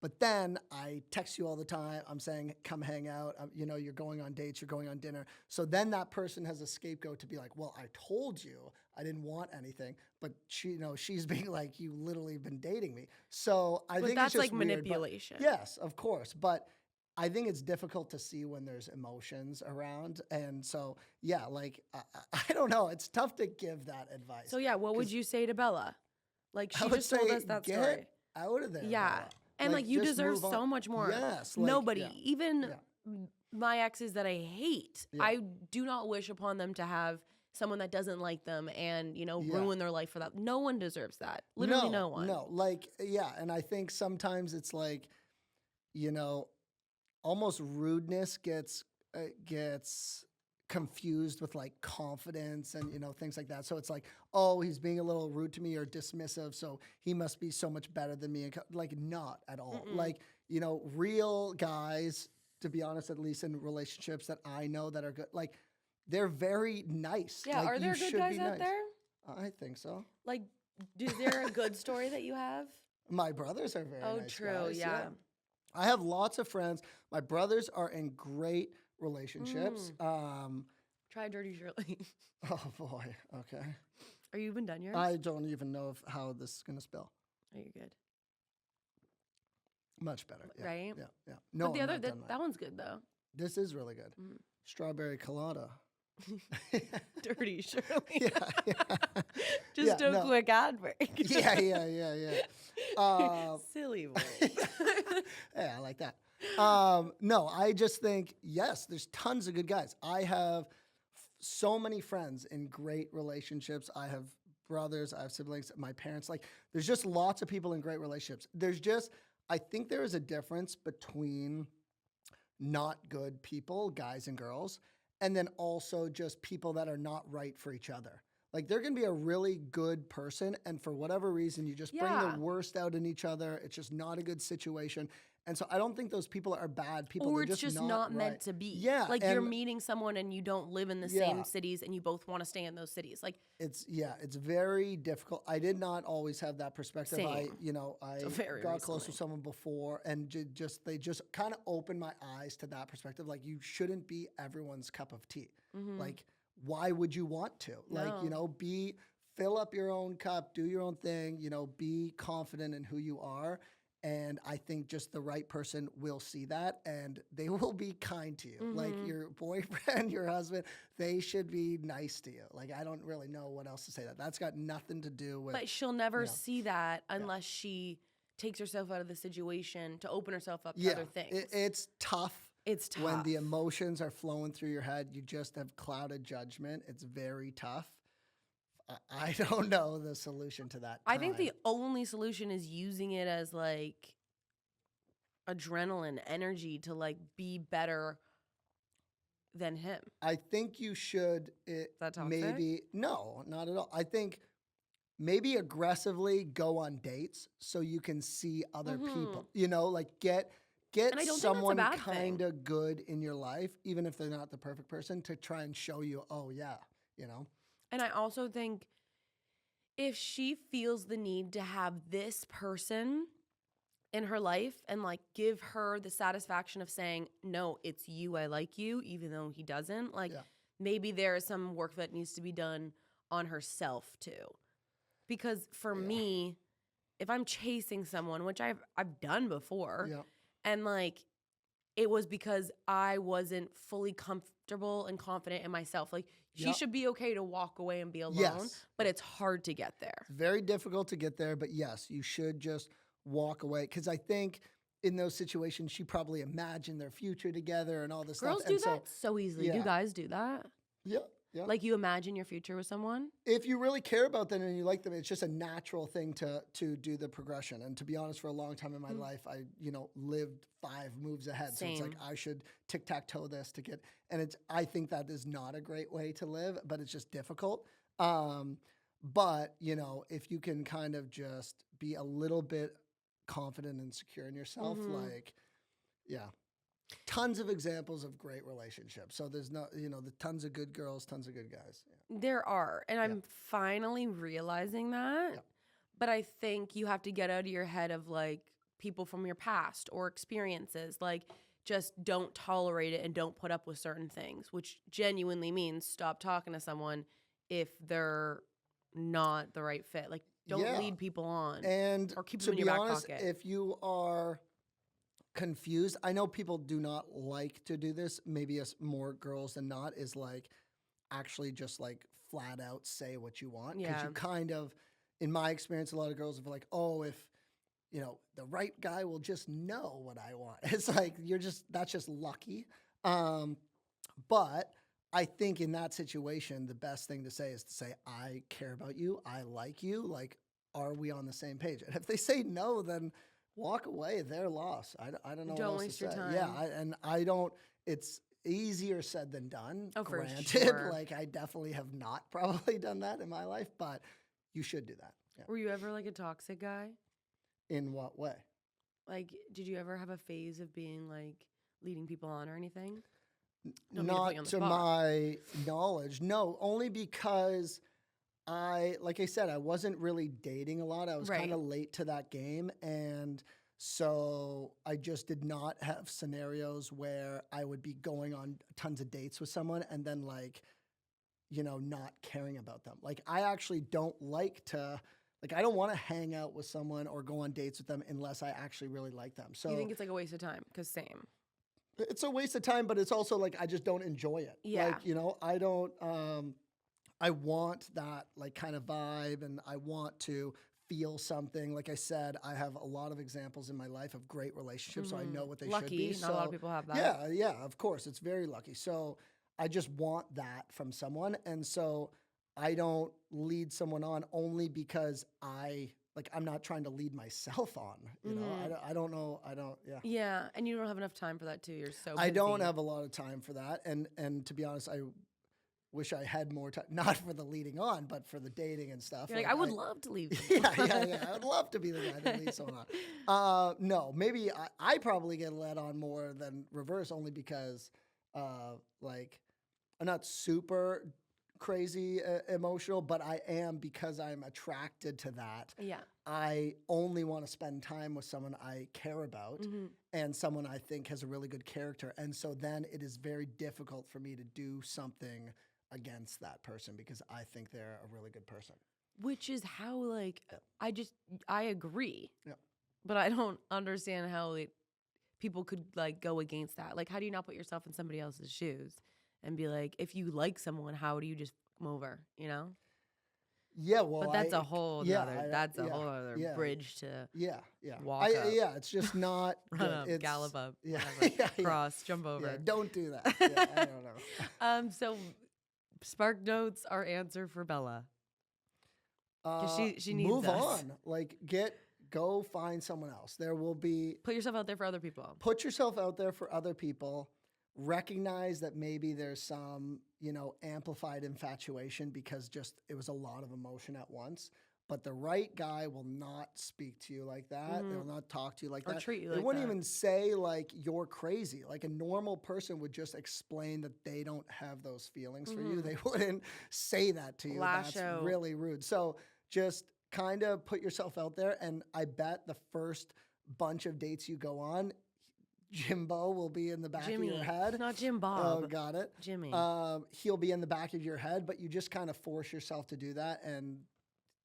But then I text you all the time. I'm saying, "Come hang out." You know, you're going on dates, you're going on dinner. So then that person has a scapegoat to be like, "Well, I told you I didn't want anything." But she, you know, she's being like, "You literally been dating me." So I think that's it's just like weird, manipulation. yes, of course. But I think it's difficult to see when there's emotions around. And so, yeah, like, I don't know. It's tough to give that advice. So yeah, what would you say to Bella? Like she I would just told say, us that get story. out of there. Yeah. Bella. And like you just deserve move on. so much more. Yes. Like, Nobody, even my exes that I hate. Yeah. I do not wish upon them to have someone that doesn't like them and, Yeah. ruin their life for that. No one deserves that. Literally no one. No, like, yeah. And I think sometimes it's like, almost rudeness gets confused with like confidence and things like that. So it's like, oh, he's being a little rude to me or dismissive, so he must be so much better than me. And like, not at all. Like, real guys, to be honest, at least in relationships that I know that are good, like, they're very nice. Yeah, like, are there good guys out there? I think so. Like, is there a good story that you have? My brothers are very nice true, guys. yeah. I have lots of friends. My brothers are in great relationships. Try Dirty Shirley. Oh boy. Okay. Are you even done yours? I don't even know how this is gonna spell. Are you good? Much better. Yeah, Right? Yeah. No, But the I'm other not done that one's good though. This is really good. Strawberry colada. Dirty Shirley. Yeah. Just a quick ad break. Yeah. Silly Boys. Yeah, I like that. No, I just think, yes, there's tons of good guys. I have so many friends in great relationships. I have brothers, I have siblings, my parents. Like, there's just lots of people in great relationships. I think there is a difference between not good people, guys and girls, and then also just people that are not right for each other. Like, they're going to be a really good person, and for whatever reason, you just bring the worst out in each other. It's just not a good situation. And so I don't think those people are bad people. Or They're it's just not right. meant to be. Yeah. Like, you're meeting someone and you don't live in the same cities and you both want to stay in those cities. Like, it's very difficult. I did not always have that perspective. Same. I got close with someone before, and they just kind of opened my eyes to that perspective. Like, you shouldn't be everyone's cup of tea. Like, why would you want to? Like, fill up your own cup, do your own thing, be confident in who you are. And I think just the right person will see that, and they will be kind to you. Like, your boyfriend, your husband, they should be nice to you. Like, I don't really know what else to say. That's got nothing to do with. But she'll never see that unless she takes herself out of the situation to open herself up to other things. It's tough. It's tough. When the emotions are flowing through your head, you just have clouded judgment. It's very tough. I don't know the solution to that. I think the only solution is using it as like adrenaline, energy to like be better than him. I think you should. Is that toxic? Maybe no, not at all. I think maybe aggressively go on dates so you can see other people. Like get someone kind of good in your life, even if they're not the perfect person, to try and show you, oh yeah, And I also think if she feels the need to have this person in her life and like give her the satisfaction of saying, no, it's you, I like you, even though he doesn't, like maybe there is some work that needs to be done on herself too. Because for me, if I'm chasing someone, which I've done before, and like it was because I wasn't fully comfortable and confident in myself. Like, she should be okay to walk away and be alone, but it's hard to get there. It's very difficult to get there, but yes, you should just walk away. Because I think in those situations, she probably imagined their future together and all this Girls stuff. Girls do that so easily. Do guys do that? Yeah. Like, you imagine your future with someone? If you really care about them and you like them, it's just a natural thing to do the progression. And to be honest, for a long time in my life, I lived 5 moves ahead. Same. So it's like I should tic-tac-toe this to get. And I think that is not a great way to live, but it's just difficult. But if you can kind of just be a little bit confident and secure in yourself, tons of examples of great relationships. So there's the tons of good girls, tons of good guys. Yeah. There are. And I'm finally realizing that. Yeah. But I think you have to get out of your head of like people from your past or experiences. Like, just don't tolerate it and don't put up with certain things, which genuinely means stop talking to someone if they're not the right fit. Like, don't lead people on. And or keep them in your back pocket. If you are confused, I know people do not like to do this, maybe more girls than not, is like actually just like flat out say what you want. Because you kind of, in my experience, a lot of girls are like, oh, if you know, the right guy will just know what I want. It's like, that's just lucky. But I think in that situation, the best thing to say is to say, I care about you. I like you. Like, are we on the same page? And if they say no, then walk away. Their loss. I don't know. Don't what else waste to your say. time. Yeah. I don't, it's easier said than done. Oh, for Granted, sure. like I definitely have not probably done that in my life, but you should do that. Yeah. Were you ever like a toxic guy? In what way? Like, did you ever have a phase of being like leading people on or anything? Don't mean to put you Not on the to spot. my knowledge. No, only because like I said, I wasn't really dating a lot. I was Right. kind of late to that game. And so I just did not have scenarios where I would be going on tons of dates with someone and then like, you know, not caring about them. Like I actually don't like to, like I don't want to hang out with someone or go on dates with them unless I actually really like them. So You think it's like a waste of time? Because same. it's a waste of time, but it's also like I just don't enjoy it. Yeah. Like, you know, I don't I want that like kind of vibe and I want to feel something. Like I said, I have a lot of examples in my life of great relationships, so I know what they should be. Lucky. Not a lot of people have that. Yeah, yeah, of course. It's very lucky. So I just want that from someone. And so I don't lead someone on only because I'm not trying to lead myself on, you know, I don't know. Yeah. Yeah, and you don't have enough time for that too. You're so busy. I don't have a lot of time for that. And to be honest, I wish I had more time, not for the leading on, but for the dating and stuff. You're like, I would love to leave. Yeah. I would love to be the guy that leads someone on. No, maybe I probably get led on more than reverse only because like I'm not super crazy emotional, but I am because I'm attracted to that. Yeah. I only want to spend time with someone I care about and someone I think has a really good character. And so then it is very difficult for me to do something against that person because I think they're a really good person. Which is how, like, I agree. Yeah. But I don't understand how people could, like, go against that. Like, how do you not put yourself in somebody else's shoes and be like, if you like someone, how do you just come over, you know? Yeah, well, But that's a whole other yeah. bridge to Yeah. walk up. Yeah, it's just not run good. up, It's, gallop up, yeah, whatever, yeah. cross, jump over. Yeah, don't do that. Yeah, I don't know. So Spark Notes our answer for Bella. 'Cause she needs move us. on. Like go find someone else. There will be Put yourself out there for other people. put yourself out there for other people. Recognize that maybe there's some, you know, amplified infatuation because just it was a lot of emotion at once. But the right guy will not speak to you like that. They will not talk to you like Or that. treat you they like wouldn't that. even say like you're crazy. Like a normal person would just explain that they don't have those feelings for you. They wouldn't say that to you. Lash That's out. really rude. So just kind of put yourself out there. And I bet the first bunch of dates you go on, Jimbo will be in the back Jimmy, of your head. not Jim Bob. Oh, got it. Jimmy. He'll be in the back of your head, but you just kind of force yourself to do that, and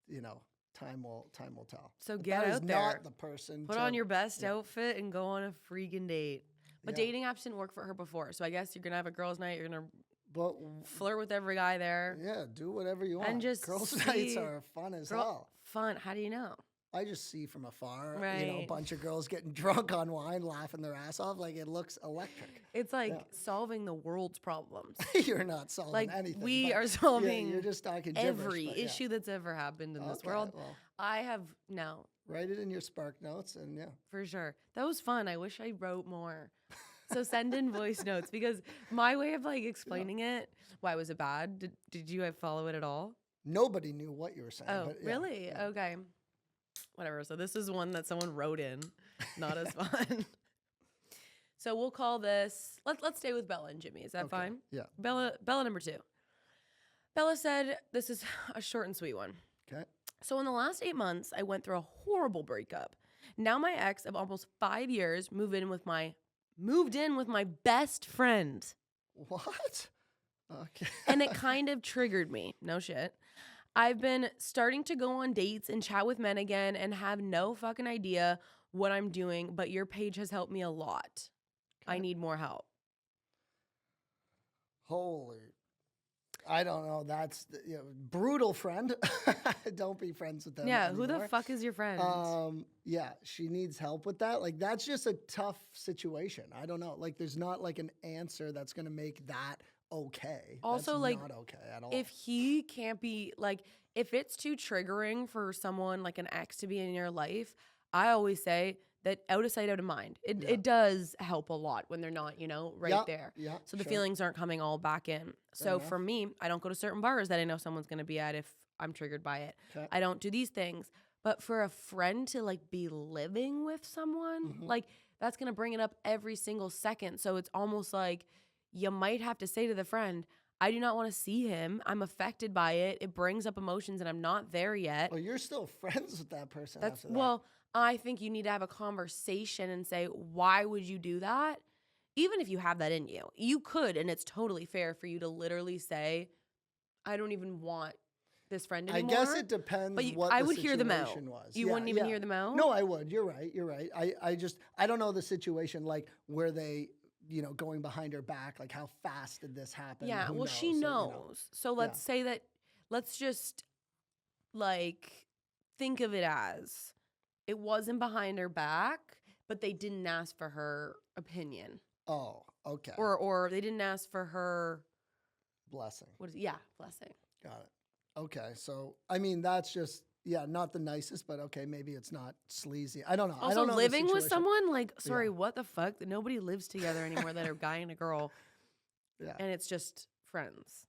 you know, time will tell. So But get that is out there. not the person. Put to- on your best outfit and go on a freaking date. But Yeah. dating apps didn't work for her before. So I guess you're going to have a girls' night. You're going to But flirt with every guy there. yeah, do whatever you want. just Girls' see- nights are fun as hell. Fun. How do you know? I just see from afar, you know, a Right. bunch of girls getting drunk on wine, laughing their ass off. Like it looks electric. It's like Yeah. solving the world's problems. You're not solving Like anything. we but- are solving Yeah, you're just talking gibberish, every but yeah. issue that's ever happened in this Okay, world. well, I have no, write it in your Spark Notes, and yeah. for sure. That was fun. I wish I wrote more. So send in voice notes because my way of like explaining it. Why was it bad? Did you follow it at all? Nobody knew what you were saying. Oh, but yeah, really? yeah. Okay. Whatever. So this is one that someone wrote in. Not as fun. So we'll call this. Let's stay with Bella and Jimmy. Is that Okay, fine? yeah. Bella number 2. Bella said, this is a short and sweet one. Okay. So in the last 8 months, I went through a horrible breakup. Now my ex of almost 5 years moved in with my best friend. What? Okay. And it kind of triggered me. No shit. I've been starting to go on dates and chat with men again and have no fucking idea what I'm doing, but your page has helped me a lot. I Okay. need more help. Holy. I don't know. That's brutal friend. Don't be friends with them. Yeah, anymore. who the fuck is your friend? Yeah, she needs help with that. Like, that's just a tough situation. I don't know. Like, there's not like an answer that's gonna make that okay. Also, that's like, not okay at all. if he can't be like, if it's too triggering for someone like an ex to be in your life, I always say that out of sight, out of mind. It does help a lot when they're not, right there. Yeah. So the feelings aren't coming all back in. So enough. for me, I don't go to certain bars that I know someone's going to be at if I'm triggered by it. Okay. I don't do these things. But for a friend to like be living with someone, like that's going to bring it up every single second. So it's almost like you might have to say to the friend, I do not want to see him. I'm affected by it. It brings up emotions and I'm not there yet. Well, you're still friends with that person. That's after that. well, I think you need to have a conversation and say, why would you do that? Even if you have that in you, you could, and it's totally fair for you to literally say, I don't even want this friend anymore. I guess it depends but what I the would hear them out. situation was. You wouldn't even hear them out? No, I would. You're right. You're right. I don't know the situation, like where they, going behind her back, like how fast did this happen? Yeah, Who well, knows? she knows. So let's say that, let's just like think of it as it wasn't behind her back, but they didn't ask for her opinion. Oh, okay. Or they didn't ask for her blessing. Blessing. Got it. Okay, so I mean that's just not the nicest, but okay, maybe it's not sleazy. I don't know. Also, I don't know living the with situation. someone, like, sorry, what the fuck? Nobody lives together anymore that are a guy and a girl. Yeah. And it's just friends.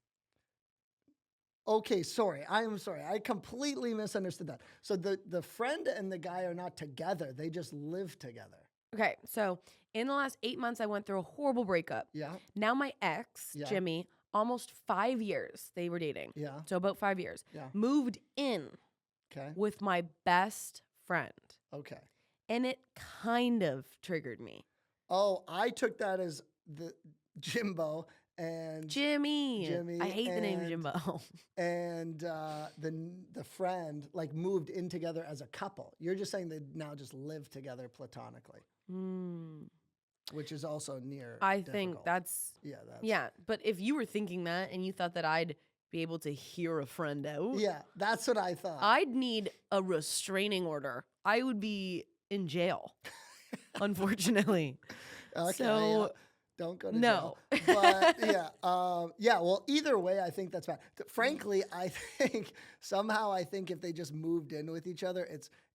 Okay, sorry. I am sorry. I completely misunderstood that. So the friend and the guy are not together. They just live together. Okay, so in the last 8 months, I went through a horrible breakup. Yeah. Now my ex, Jimmy, almost 5 years they were dating. Yeah. So about 5 years. Yeah. Moved in with my best friend. Okay. And it kind of triggered me. Oh, I took that as the Jimbo and Jimmy. I hate the name Jimbo. And the friend like moved in together as a couple. You're just saying they now just live together platonically. Which is also near. I think that's but if you were thinking that and you thought that I'd be able to hear a friend out, that's what I thought. I'd need a restraining order. I would be in jail, unfortunately. Okay, so don't go to jail. But well, either way, I think that's bad. Frankly, I think if they just moved in with each other,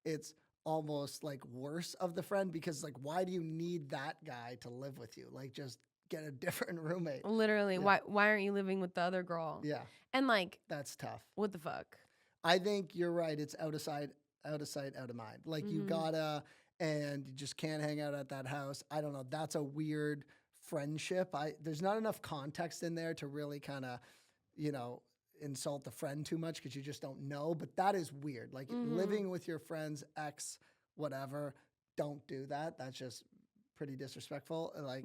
it's almost like worse of the friend because like why do you need that guy to live with you? Like just get a different roommate. Literally, why aren't you living with the other girl? Yeah. And like that's tough. What the fuck? I think you're right. It's out of sight, out of mind. Like you gotta and you just can't hang out at that house. I don't know. That's a weird friendship. There's not enough context in there to really kind of, insult the friend too much because you just don't know. But that is weird. Like living with your friend's ex, whatever. Don't do that. That's just pretty disrespectful. Like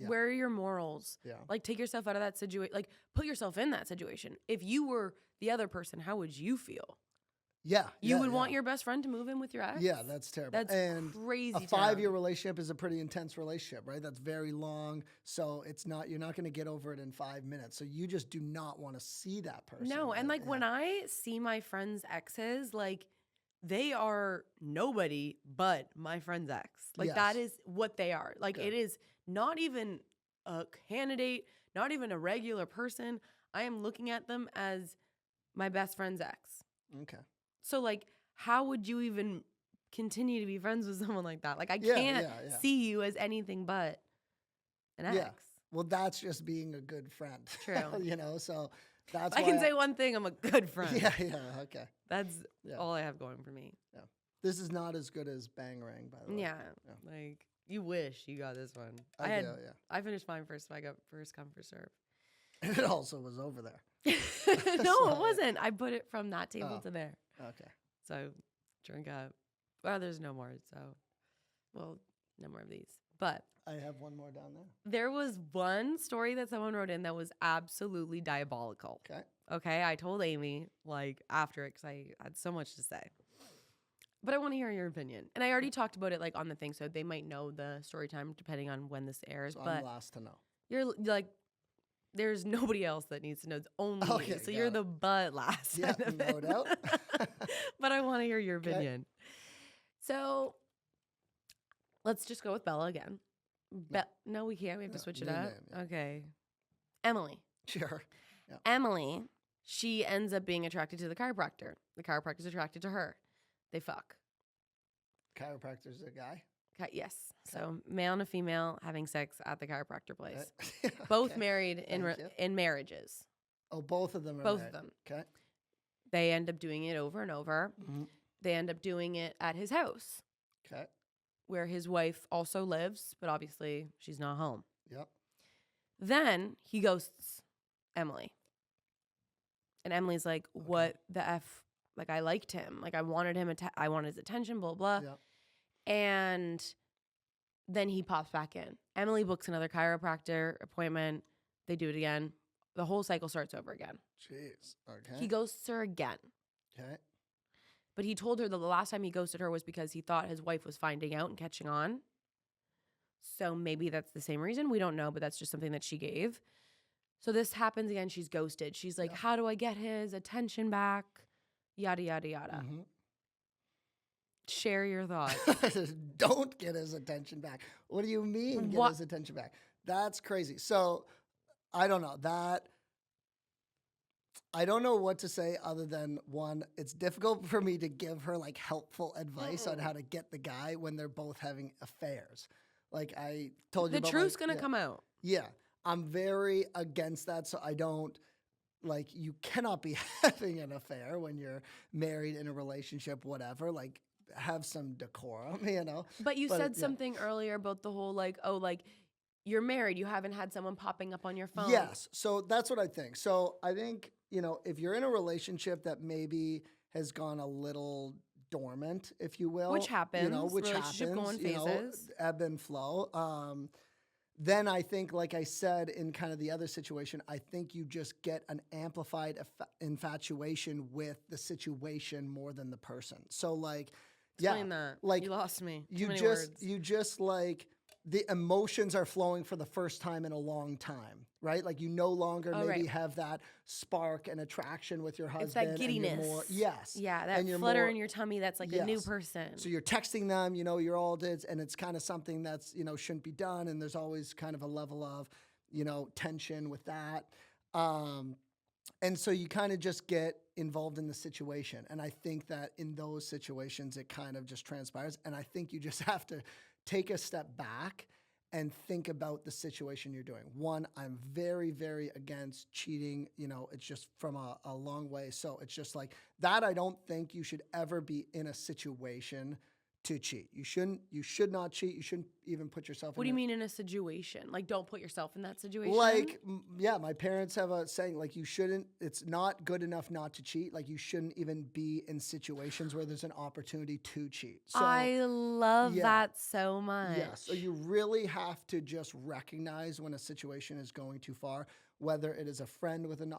where are your morals? Yeah. Like take yourself out of that situation. Like put yourself in that situation. If you were the other person, how would you feel? Yeah. You would want your best friend to move in with your ex? Yeah, that's terrible. That's crazy. A 5-year relationship is a pretty intense relationship, right? That's very long. So you're not going to get over it in 5 minutes. So you just do not want to see that person. No. And like when I see my friends' exes, like they are nobody but my friend's ex. Like that is what they are. Like it is not even a candidate, not even a regular person. I am looking at them as my best friend's ex. Okay. So, like, how would you even continue to be friends with someone like that? Like, I can't see you as anything but an ex. Yeah. Well, that's just being a good friend. True. So that's I can say one thing, I'm a good friend. Yeah, okay. That's all I have going for me. Yeah. This is not as good as Bangarang, by the way. Yeah. Like, you wish you got this one. I finished mine first, so I got first come, first serve. And it also was over there. No, it wasn't. I put it from that table to there. Okay. So drink up. Well, there's no more. So, no more of these. But I have one more down there. There was one story that someone wrote in that was absolutely diabolical. Okay. I told Amy after it because I had so much to say. But I want to hear your opinion. And I already talked about it on the thing, so they might know the story time depending on when this airs. So but I'm last to know. You're there's nobody else that needs to know. It's only Okay, you. So got you're it. the but last. Yeah, end of no it. doubt. But I want to hear your Okay. opinion. So let's just go with Bella again. No, we can't. We have to No, switch it new up. name, yeah. Okay. Emily. Sure. Emily, she ends up being attracted to the chiropractor. The chiropractor's attracted to her. They fuck. Chiropractor's a guy. Yes. Okay. So male and a female having sex at the chiropractor place. Okay. Both married in Thank you. in marriages. Oh, both of them are Both married. of them. Okay. They end up doing it over and over. Mm-hmm. They end up doing it at his house, Okay. where his wife also lives, but obviously she's not home. Yep. Then he ghosts Emily. And Emily's like, what the F? Like, I liked him. Like, I wanted him. I wanted his attention, blah, blah. Yep. And then he pops back in. Emily books another chiropractor appointment. They do it again. The whole cycle starts over again. Jeez. Okay. He ghosts her again. Okay. But he told her that the last time he ghosted her was because he thought his wife was finding out and catching on. So maybe that's the same reason. We don't know, but that's just something that she gave. So this happens again. She's ghosted. She's like, how do I get his attention back? Yada, yada, yada. Mm-hmm. Share your thoughts. Don't get his attention back. What do you mean get his attention back? That's crazy. So I don't know that. I don't know what to say other than one, it's difficult for me to give her like helpful advice on how to get the guy when they're both having affairs. Like I told you The about truth's going to come out. Yeah. I'm very against that. So I don't like, you cannot be having an affair when you're married in a relationship, whatever. Like have some decorum, you know? But you said something earlier about the whole like, oh, like you're married. You haven't had someone popping up on your phone. Yes. So that's what I think. So I think, you know, if you're in a relationship that maybe has gone a little dormant, if you will. Which happens. You know, which Relationship happens. going phases. You know, ebb and flow. Then I think, like I said, in kind of the other situation, I think you just get an amplified infatuation with the situation more than the person. So like, Explain that. Like you lost me. Too you many just, words. you just like, the emotions are flowing for the first time in a long time, right? Like you no longer maybe have that spark and attraction with your husband. It's that and giddiness. you're more, yes. Yeah, that and you're flutter more, in your tummy that's like a new person. So you're texting them, you know, you're all did, and it's kind of something that's, you know, shouldn't be done. And there's always kind of a level of, you know, tension with that. And so you kind of just get involved in the situation. And I think that in those situations, it kind of just transpires. And I think you just have to take a step back and think about the situation you're doing. One, I'm very, very against cheating. You know, it's just from a long way. So it's just like that. I don't think you should ever be in a situation to cheat. You should not cheat. You shouldn't even put yourself in. What do you mean in a situation? Like, don't put yourself in that situation? Like, yeah, my parents have a saying, like, you shouldn't, it's not good enough not to cheat. Like, you shouldn't even be in situations where there's an opportunity to cheat. So, I love that so much. Yeah, so you really have to just recognize when a situation is going too far, whether it is a friend with an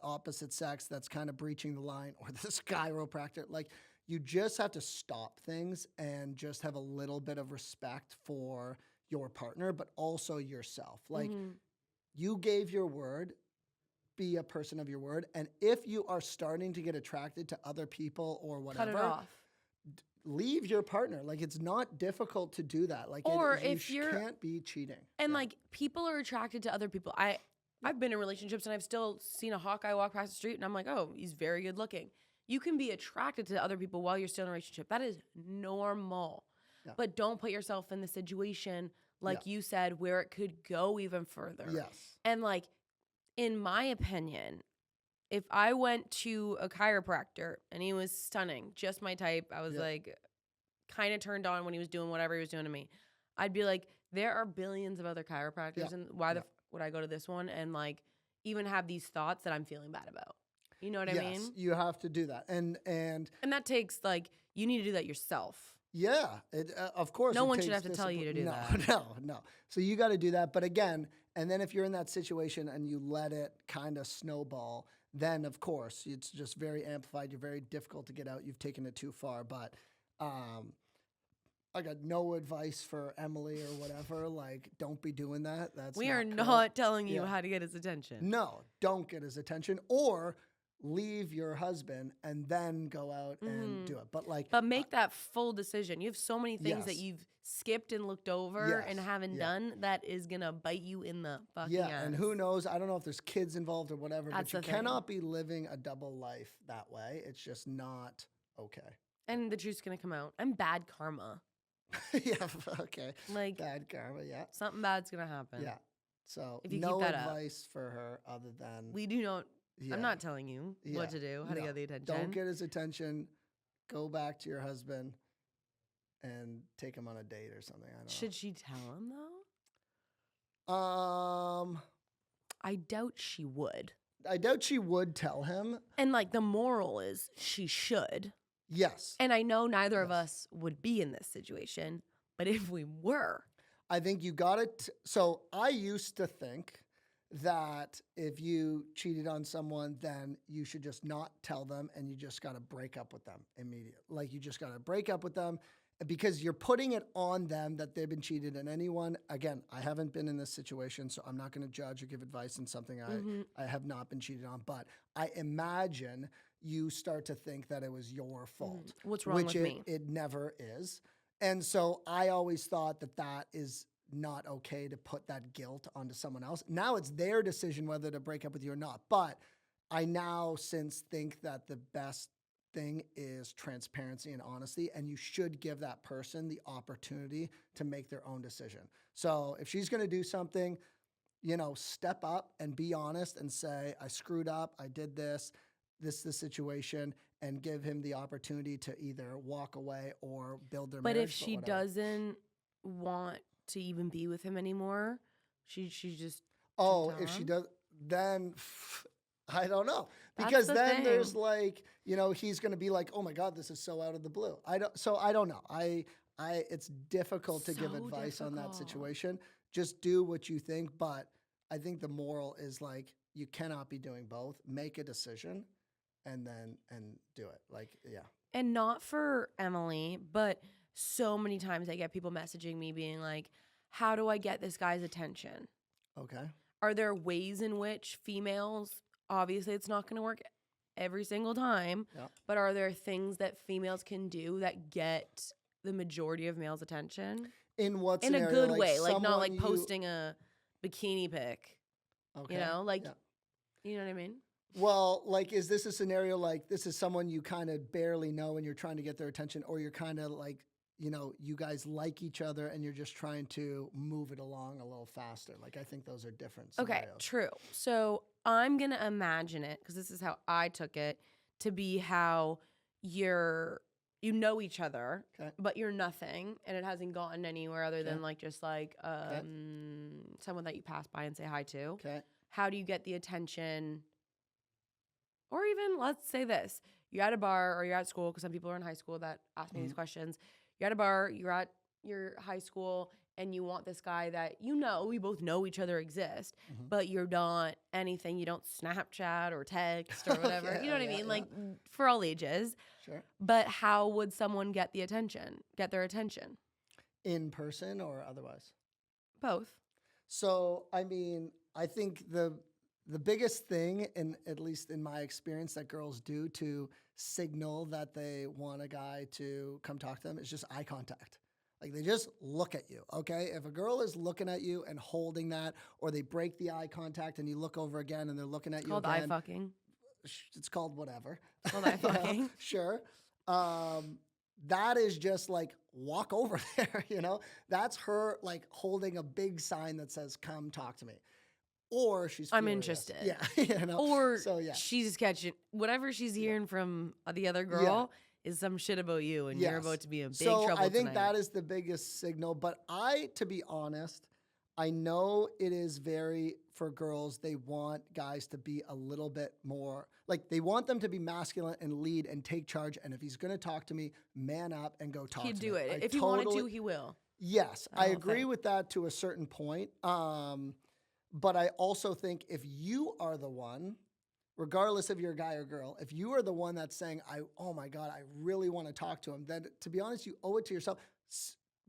opposite sex that's kind of breaching the line or this chiropractor. Like, you just have to stop things and just have a little bit of respect for your partner, but also yourself. Like you gave your word, be a person of your word. And if you are starting to get attracted to other people or whatever, cut it off. Leave your partner. Like it's not difficult to do that. Like or if you can't be cheating. And like people are attracted to other people. I've been in relationships and I've still seen a hot guy walk past the street and I'm like, oh, he's very good looking. You can be attracted to other people while you're still in a relationship. That is normal. Yeah. But don't put yourself in the situation, like you said, where it could go even further. Yes. And like, in my opinion, if I went to a chiropractor and he was stunning, just my type, I was like kind of turned on when he was doing whatever he was doing to me, I'd be like, there are billions of other chiropractors and why would I go to this one and like even have these thoughts that I'm feeling bad about? You know what I mean? Yes, you have to do that. And that takes like, you need to do that yourself. Yeah, of course. No one should have to tell you to do that. No. So you got to do that. But again, and then if you're in that situation and you let it kind of snowball, then of course it's just very amplified. You're very difficult to get out. You've taken it too far. But I got no advice for Emily or whatever. Like, don't be doing that. That's We are cool. not telling you Yeah. how to get his attention. No, don't get his attention, or leave your husband and then go out and do it. But like, But make that full decision. You have so many things that Yes. you've skipped and looked over and Yes. haven't done that is gonna bite you in the fucking yeah, ass. and who knows? I don't know if there's kids involved or whatever, That's but you the thing. cannot be living a double life that way. It's just not okay. And the truth's gonna come out. I'm bad karma. Yeah, okay. Like Bad karma, yeah. something bad's gonna happen. Yeah. So If you no keep that up. advice for her other than We do not. yeah, I'm not telling you yeah, what to do, how to no. get the attention. Don't get his attention. Go back to your husband and take him on a date or something. I don't Should she tell him though? know. I doubt she would. I doubt she would tell him. And like the moral is she should. Yes. And I know neither of Yes. us would be in this situation, but if we were, I think you got it. So I used to think that if you cheated on someone, then you should just not tell them and you just got to break up with them immediately. Like you just got to break up with them because you're putting it on them that they've been cheated. And anyone, again, I haven't been in this situation, so I'm not going to judge or give advice on something I have not been cheated on. But I imagine you start to think that it was your fault. What's wrong which with me? It never is. And so I always thought that that is not okay to put that guilt onto someone else. Now it's their decision whether to break up with you or not. But I now since think that the best thing is transparency and honesty, and you should give that person the opportunity to make their own decision. So if she's going to do something, you know, step up and be honest and say, I screwed up, I did this, this is the situation, and give him the opportunity to either walk away or build their but marriage. if she whatever. doesn't want to even be with him anymore, she just Oh, tell if she him? does, then I don't know. That's Because the then there's thing. like, you know, he's going to be like, oh my God, this is so out of the blue. I don't know. It's difficult to give So advice on that difficult. situation. Just do what you think. But I think the moral is like, you cannot be doing both. Make a decision and do it. Like, yeah. And not for Emily, but so many times I get people messaging me being like, how do I get this guy's attention? Okay. Are there ways in which females, obviously it's not going to work every single time, Yeah. but are there things that females can do that get the majority of males' attention? In what In a scenario? good way, like not someone like you- posting a bikini pic, Okay. you know, like, Yeah. you know what I mean? Well, like, is this a scenario like this is someone you kind of barely know and you're trying to get their attention, or you're kind of like, you know, you guys like each other and you're just trying to move it along a little faster? Like, I think those are different Okay, scenarios. true. So I'm going to imagine it, because this is how I took it, to be how you know each other, Okay. but you're nothing, and it hasn't gotten anywhere other than Okay. like just like someone that you pass by and say hi to. Okay. How do you get the attention? Or even, let's say this, you're at a bar or you're at school, because some people are in high school that ask me these questions. You're at a bar, you're at your high school, and you want this guy that you know, we both know each other exist, but you're not anything. You don't Snapchat or text or whatever. Okay, You know what I yeah, mean? yeah. Like, for all ages. Sure. But how would someone get their attention? In person or otherwise? Both. So, I mean, I think the biggest thing, in at least in my experience, that girls do to signal that they want a guy to come talk to them is just eye contact. Like, they just look at you, okay? If a girl is looking at you and holding that, or they break the eye contact and you look over again and they're looking at It's you called eye again, fucking. it's called whatever. It's called eye You know, fucking. Sure. That is just like, walk over there, you know? That's her like holding a big sign that says, come talk to me. Or she's I'm furious. interested. Yeah. You know? Or so, yeah. she's catching whatever she's hearing from the other girl is some shit about you, and you're Yes. about to be in big so trouble I think tonight. that is the biggest signal. But to be honest, I know it is very, for girls, they want guys to be a little bit more, like they want them to be masculine and lead and take charge. And if he's going to talk to me, man up and go talk He'd to do me. it. I If he wanted to, he will. Yes, That I whole agree thing. with that to a certain point. But I also think if you are the one, regardless if you're a guy or girl, if you are the one that's saying, oh my God, I really want to talk to him, then to be honest, you owe it to yourself.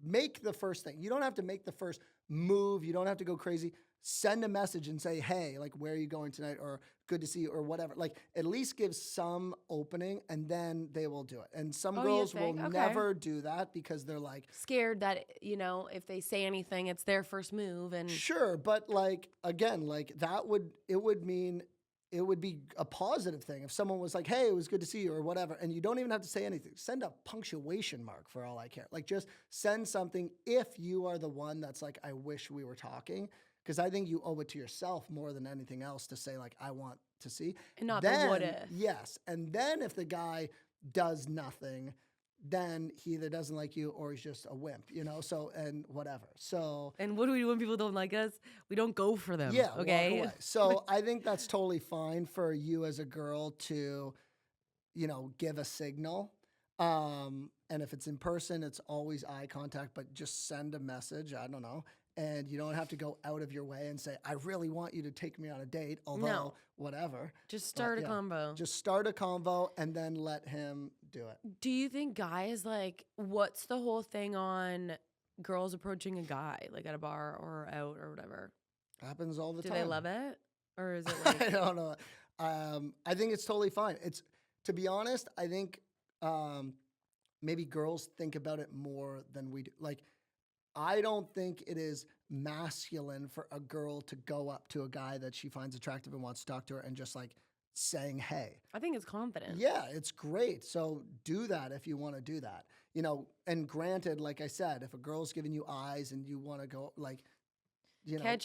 make the first thing. You don't have to make the first move. You don't have to go crazy. Send a message and say, hey, like, where are you going tonight? Or good to see you, or whatever. Like, at least give some opening, and then they will do it. And some girls will never do that because they're like scared that, you know, if they say anything, it's their first move. And sure, but like, again, like it would be a positive thing if someone was like, hey, it was good to see you, or whatever, and you don't even have to say anything. Send a punctuation mark for all I care. Like, just send something if you are the one that's like, I wish we were talking. Because I think you owe it to yourself more than anything else to say, like, I want to see. And not then, the what if. Yes. And then if the guy does nothing, then he either doesn't like you or he's just a wimp, you know? So, and whatever. So. And what do we do when people don't like us? We don't go for them. Yeah. Okay. Walk away. So I think that's totally fine for you as a girl to, you know, give a signal. And if it's in person, it's always eye contact, but just send a message. I don't know. And you don't have to go out of your way and say, I really want you to take me on a date, although whatever. Just start a convo. Just start a convo and then let him do it. Do you think guys, like, what's the whole thing on girls approaching a guy, like at a bar or out or whatever? Happens all the time. Do they love it? Or is it like... I don't know. I think it's totally fine. It's, to be honest, I think maybe girls think about it more than we do. Like, I don't think it is masculine for a girl to go up to a guy that she finds attractive and wants to talk to her and just like saying, hey. I think it's confident. Yeah, it's great. So do that if you want to do that. You know, and granted, like I said, if a girl's giving you eyes and you want to go, like, you know,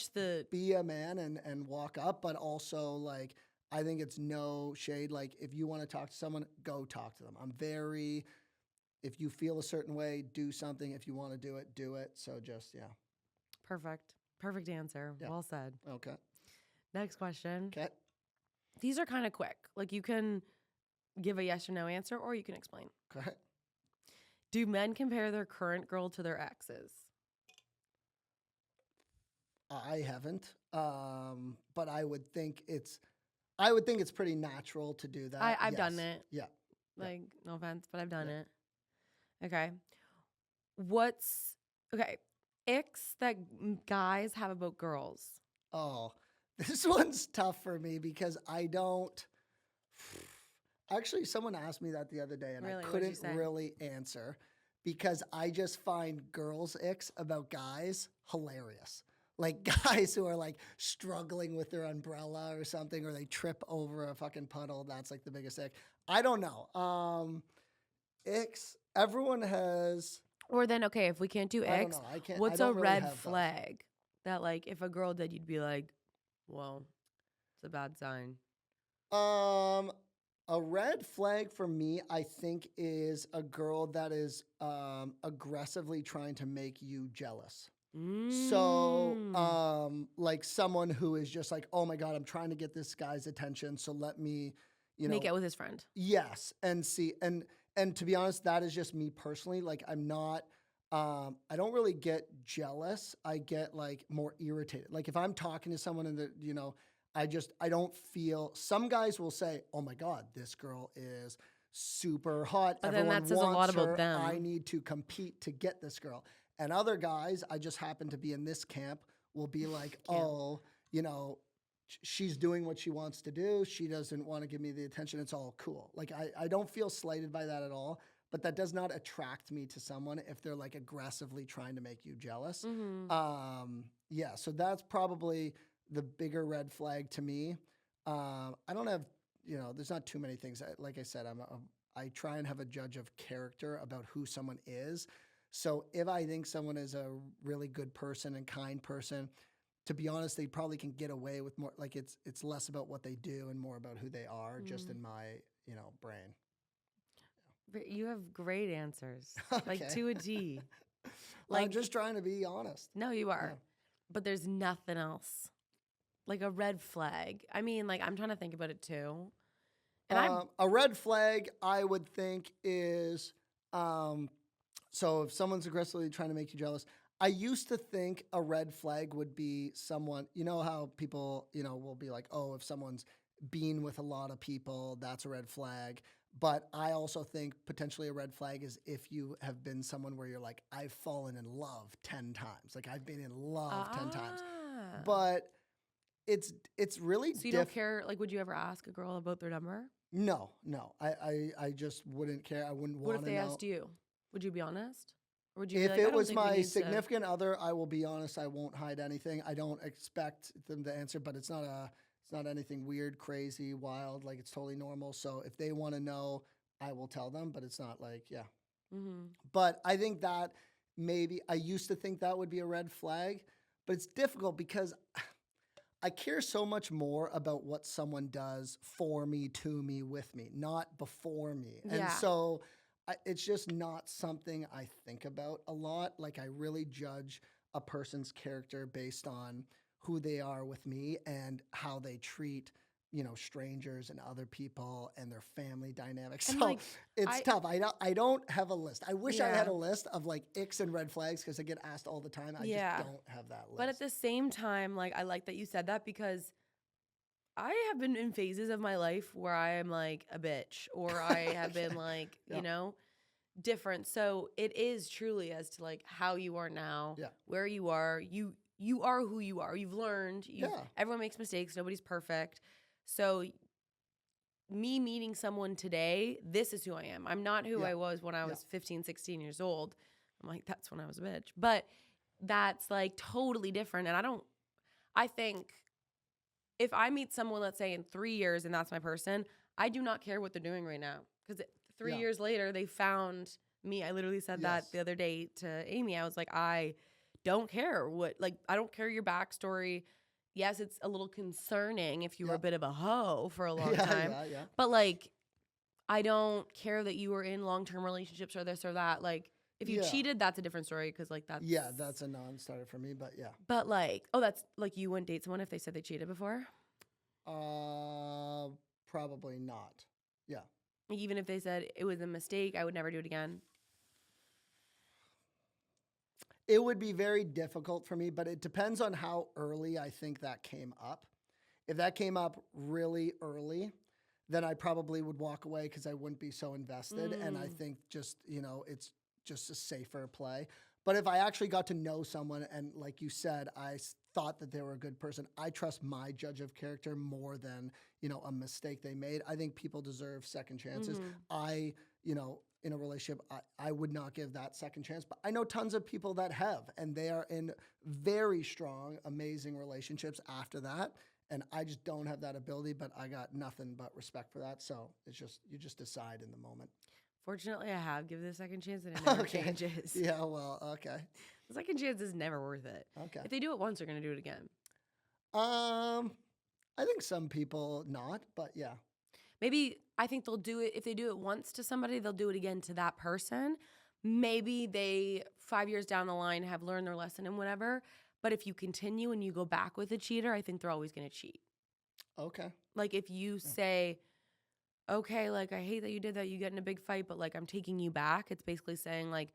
be a man and walk up, but also, like, I think it's no shade. Like, if you want to talk to someone, go talk to them. If you feel a certain way, do something. If you want to do it, do it. So just, yeah. Perfect answer. Yeah. Well said. Okay. Next question. Okay. These are kind of quick. Like, you can give a yes or no answer, or you can explain. Okay. Do men compare their current girl to their exes? I haven't. But I would think it's pretty natural to do that. I've done it. Yeah. Like, no offense, but I've done it. Okay. Icks that guys have about girls? Oh, this one's tough for me because I don't. Actually, someone asked me that the other day and I couldn't really answer because I just find girls' icks about guys hilarious. Like, guys who are like struggling with their umbrella or something, or they trip over a fucking puddle. That's like the biggest ick. I don't know. Icks. Everyone has. Or then, okay, if we can't do icks, what's a red flag that, like, if a girl did, you'd be like, well, it's a bad sign? A red flag for me, I think, is a girl that is aggressively trying to make you jealous. So, like, someone who is just like, oh my God, I'm trying to get this guy's attention, so let me, make it with his friend. Yes, and see, and to be honest, that is just me personally. Like, I'm not, I don't really get jealous. I get like more irritated. Like, if I'm talking to someone and I don't feel, some guys will say, oh my God, this girl is super hot. But then that says a lot about them. I need to compete to get this girl. And other guys, I just happen to be in this camp, will be like, oh, she's doing what she wants to do. She doesn't want to give me the attention. It's all cool. Like, I don't feel slighted by that at all, but that does not attract me to someone if they're like aggressively trying to make you jealous. Mm-hmm. Yeah, so that's probably the bigger red flag to me. I don't have, there's not too many things. Like I said, I try and have a judge of character about who someone is. So if I think someone is a really good person and kind person, to be honest, they probably can get away with more. Like, it's less about what they do and more about who they are, just in my, brain. Yeah. You have great answers, like to a T. Like, I'm just trying to be honest. No, you are. Yeah. But there's nothing else. Like a red flag. I mean, like, I'm trying to think about it too. And a red flag, I would think, is so if someone's aggressively trying to make you jealous, I used to think a red flag would be someone, how people, will be like, oh, if someone's been with a lot of people, that's a red flag. But I also think potentially a red flag is if you have been someone where you're like, I've fallen in love 10 times. Like I've been in love 10 times. Ah. But it's really So you don't care, like, would you ever ask a girl about their number? No. I just wouldn't care. I wouldn't What want if to they know. asked you? Would you be honest? Or would you be If like, I it don't was think we my need to. significant other, I will be honest, I won't hide anything. I don't expect them to answer, but it's not anything weird, crazy, wild, like it's totally normal. So if they want to know, I will tell them, but it's not like, yeah. Mm-hmm. But I think that maybe I used to think that would be a red flag, but it's difficult because I care so much more about what someone does for me, to me, with me, not before me. And Yeah. so it's just not something I think about a lot. Like I really judge a person's character based on who they are with me and how they treat, strangers and other people and their family dynamics. And So like, it's tough. I don't have a list. I wish I had Yeah. a list of like icks and red flags because I get asked all the time. I Yeah. just don't have that list. But at the same time, like, I like that you said that because I have been in phases of my life where I am like a bitch or I have been like, Yeah. different. So it is truly as to like how you are now, Yeah. where you are. You are who you are. You've learned. Yeah. Everyone makes mistakes. Nobody's perfect. So me meeting someone today, this is who I am. I'm not who Yeah. I was when I Yeah. was 15, 16 years old. I'm like, that's when I was a bitch. But that's like totally different. And I think if I meet someone, let's say in 3 years, and that's my person, I do not care what they're doing right now. Because 3 Yeah. years later, they found me. I literally said that Yes. the other day to Amy. I was like, I don't care I don't care your backstory. Yes, it's a little concerning if you were a Yep. bit of a hoe for a long Yeah, time. yeah. But like, I don't care that you were in long-term relationships or this or that. Like, if you Yeah. cheated, that's a different story because like that's Yeah, that's a non-starter for me, but yeah. But like, oh, that's like you wouldn't date someone if they said they cheated before. Probably not. Yeah. Like, even if they said it was a mistake, I would never do it again. It would be very difficult for me, but it depends on how early I think that came up. If that came up really early, then I probably would walk away because I wouldn't be so invested. And I think just, it's just a safer play. But if I actually got to know someone and like you said, thought that they were a good person, I trust my judge of character more than, a mistake they made. I think people deserve second chances. In a relationship, I would not give that second chance, but I know tons of people that have, and they are in very strong, amazing relationships after that. And I just don't have that ability, but I got nothing but respect for that. So it's just, you just decide in the moment. Fortunately, I have given it a second chance and it never Okay. changes. Yeah, well, okay. The second chance is never worth it. Okay. If they do it once, they're going to do it again. I think some people not, but yeah. Maybe I think they'll do it. If they do it once to somebody, they'll do it again to that person. Maybe they 5 years down the line have learned their lesson and whatever. But if you continue and you go back with a cheater, I think they're always going to cheat. Okay. Like if you say, okay, like I hate that you did that, you get in a big fight, but like I'm taking you back. It's basically saying like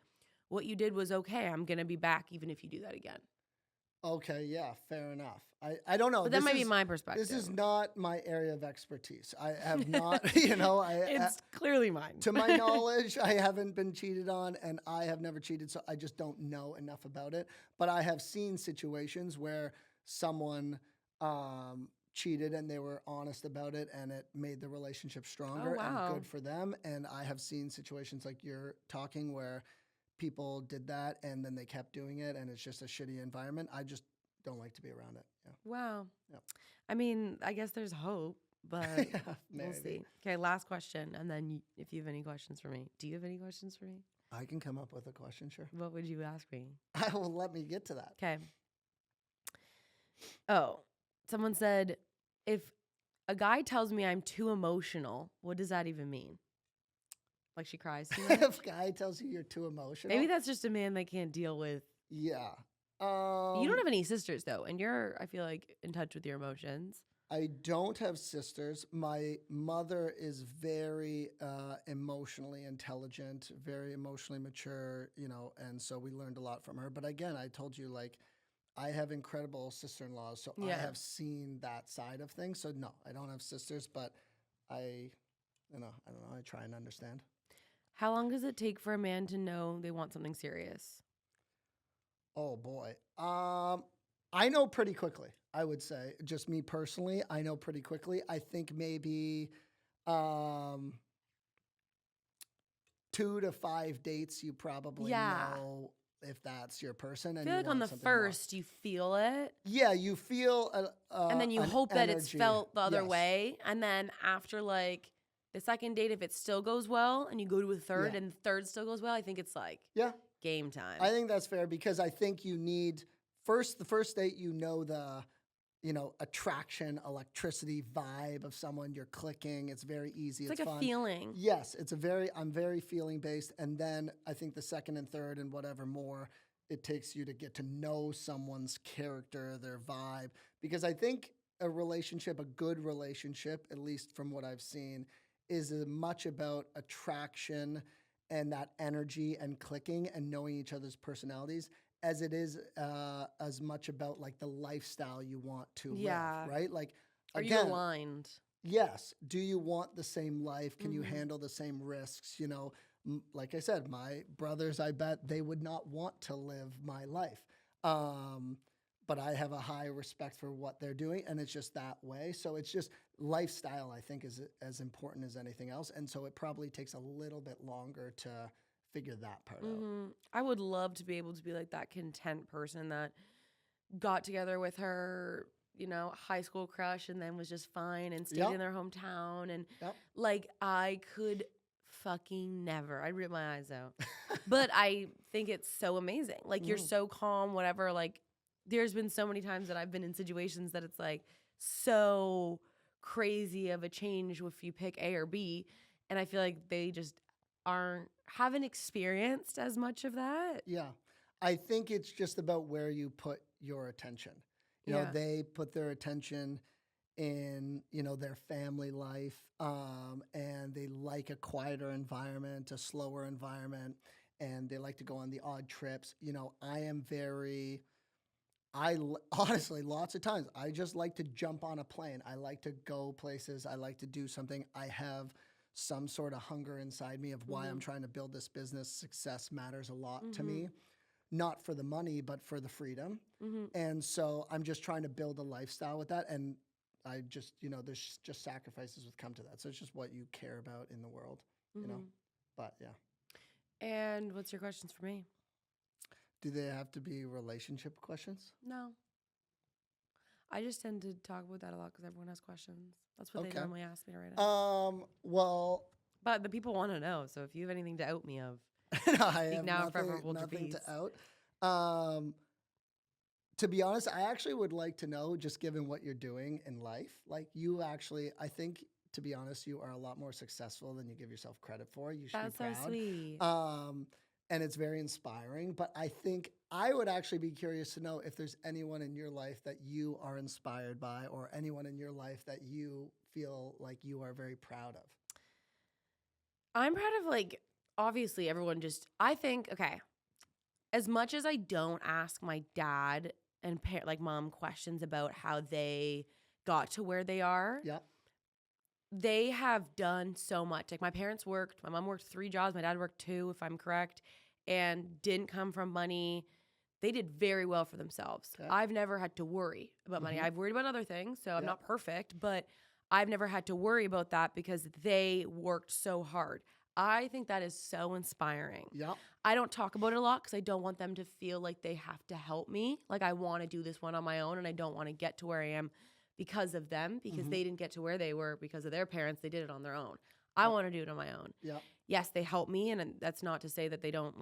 what you did was okay. I'm going to be back even if you do that again. Okay, yeah, fair enough. I don't know. But that might be my perspective. This is not my area of expertise. I have not, It's clearly mine. To my knowledge, I haven't been cheated on and I have never cheated, so I just don't know enough about it. But I have seen situations where someone cheated and they were honest about it and it made the relationship stronger and good for them. And I have seen situations like you're talking where people did that and then they kept doing it and it's just a shitty environment. I just don't like to be around it. Yeah. Wow. Yep. I mean, I guess there's hope, but we'll see. Okay, last question. And then if you have any questions for me. Do you have any questions for me? I can come up with a question, sure. What would you ask me? I will let me get to that. Okay. Oh, someone said, if a guy tells me I'm too emotional, what does that even mean? Like she cries too much? If a guy tells you you're too emotional. Maybe that's just a man that can't deal with. Yeah. You don't have any sisters though, and you're, I feel like, in touch with your emotions. I don't have sisters. My mother is very emotionally intelligent, very emotionally mature, and so we learned a lot from her. But again, I told you, like, I have incredible sister-in-laws, so I have seen that side of things. So no, I don't have sisters, but I I don't know. I try and understand. How long does it take for a man to know they want something serious? Oh boy. I know pretty quickly. I would say, just me personally, I know pretty quickly. I think maybe 2 to 5 dates, you probably Yeah. know if that's your person I and feel you like on want the something more. first you feel it, Yeah, you feel and then you an hope that it's energy. felt the other Yes. way, and then after like the second date, if it still goes well, and you go to a third, Yeah. and the third still goes well, I think it's like Yeah. game time. I think that's fair because I think you need the first date, you know, the attraction, electricity, vibe of someone. You're clicking. It's very easy. It's like a fun. feeling. Yes, I'm very feeling based. And then I think the second and third and whatever more, it takes you to get to know someone's character, their vibe. Because I think a good relationship, at least from what I've seen, is as much about attraction and that energy and clicking and knowing each other's personalities as it is as much about like the lifestyle you want to live, right? Like, Are you again, aligned? yes. Do you want the same life? Can you Mhm. handle the same risks? You know, like I said, my brothers, I bet they would not want to live my life. But I have a high respect for what they're doing, and it's just that way. So it's just lifestyle, I think, is as important as anything else. And so it probably takes a little bit longer to figure that part out. I would love to be able to be like that content person that got together with her, high school crush and then was just fine and stayed Yep. in their hometown. And Yep. like, I could fucking never. I'd rip my eyes out. But I think it's so amazing. Like, you're so calm, whatever. Like, there's been so many times that I've been in situations that it's like so crazy of a change if you pick A or B. And I feel like they just haven't experienced as much of that. Yeah. I think it's just about where you put your attention. You know, Yeah. they put their attention in, their family life, and they like a quieter environment, a slower environment, and they like to go on the odd trips. Honestly, lots of times, I just like to jump on a plane. I like to go places. I like to do something. I have some sort of hunger inside me of why I'm trying to build this business. Success matters a lot to me, not for the money, but for the freedom. And so I'm just trying to build a lifestyle with that. And I just, there's just sacrifices that come to that. So it's just what you care about in the world, but yeah. And what's your questions for me? Do they have to be relationship questions? No. I just tend to talk about that a lot because everyone has questions. That's what they Okay. normally ask me right now. Well, But the people want to know. So if you have anything to out me of, I speak have now and forever hold your nothing peace. to out. To be honest, I actually would like to know, just given what you're doing in life, like you actually, I think, to be honest, you are a lot more successful than you give yourself credit for. You should That's be so proud. sweet. And it's very inspiring. But I think I would actually be curious to know if there's anyone in your life that you are inspired by, or anyone in your life that you feel like you are very proud of. I'm proud of, like, obviously everyone I think, okay, as much as I don't ask my dad and mom questions about how they got to where they are, Yeah. they have done so much. Like, my mom worked 3 jobs, my dad worked 2, if I'm correct, and didn't come from money. They did very well for themselves. Okay. I've never had to worry about money. I've worried about other things, so I'm Yeah. not perfect, but I've never had to worry about that because they worked so hard. I think that is so inspiring. Yeah. I don't talk about it a lot because I don't want them to feel like they have to help me. Like, I want to do this one on my own, and I don't want to get to where I am because of them, because they didn't get to where they were because of their parents. They did it on their own. I want to do it on my own. Yeah. Yes, they help me, and that's not to say that they don't,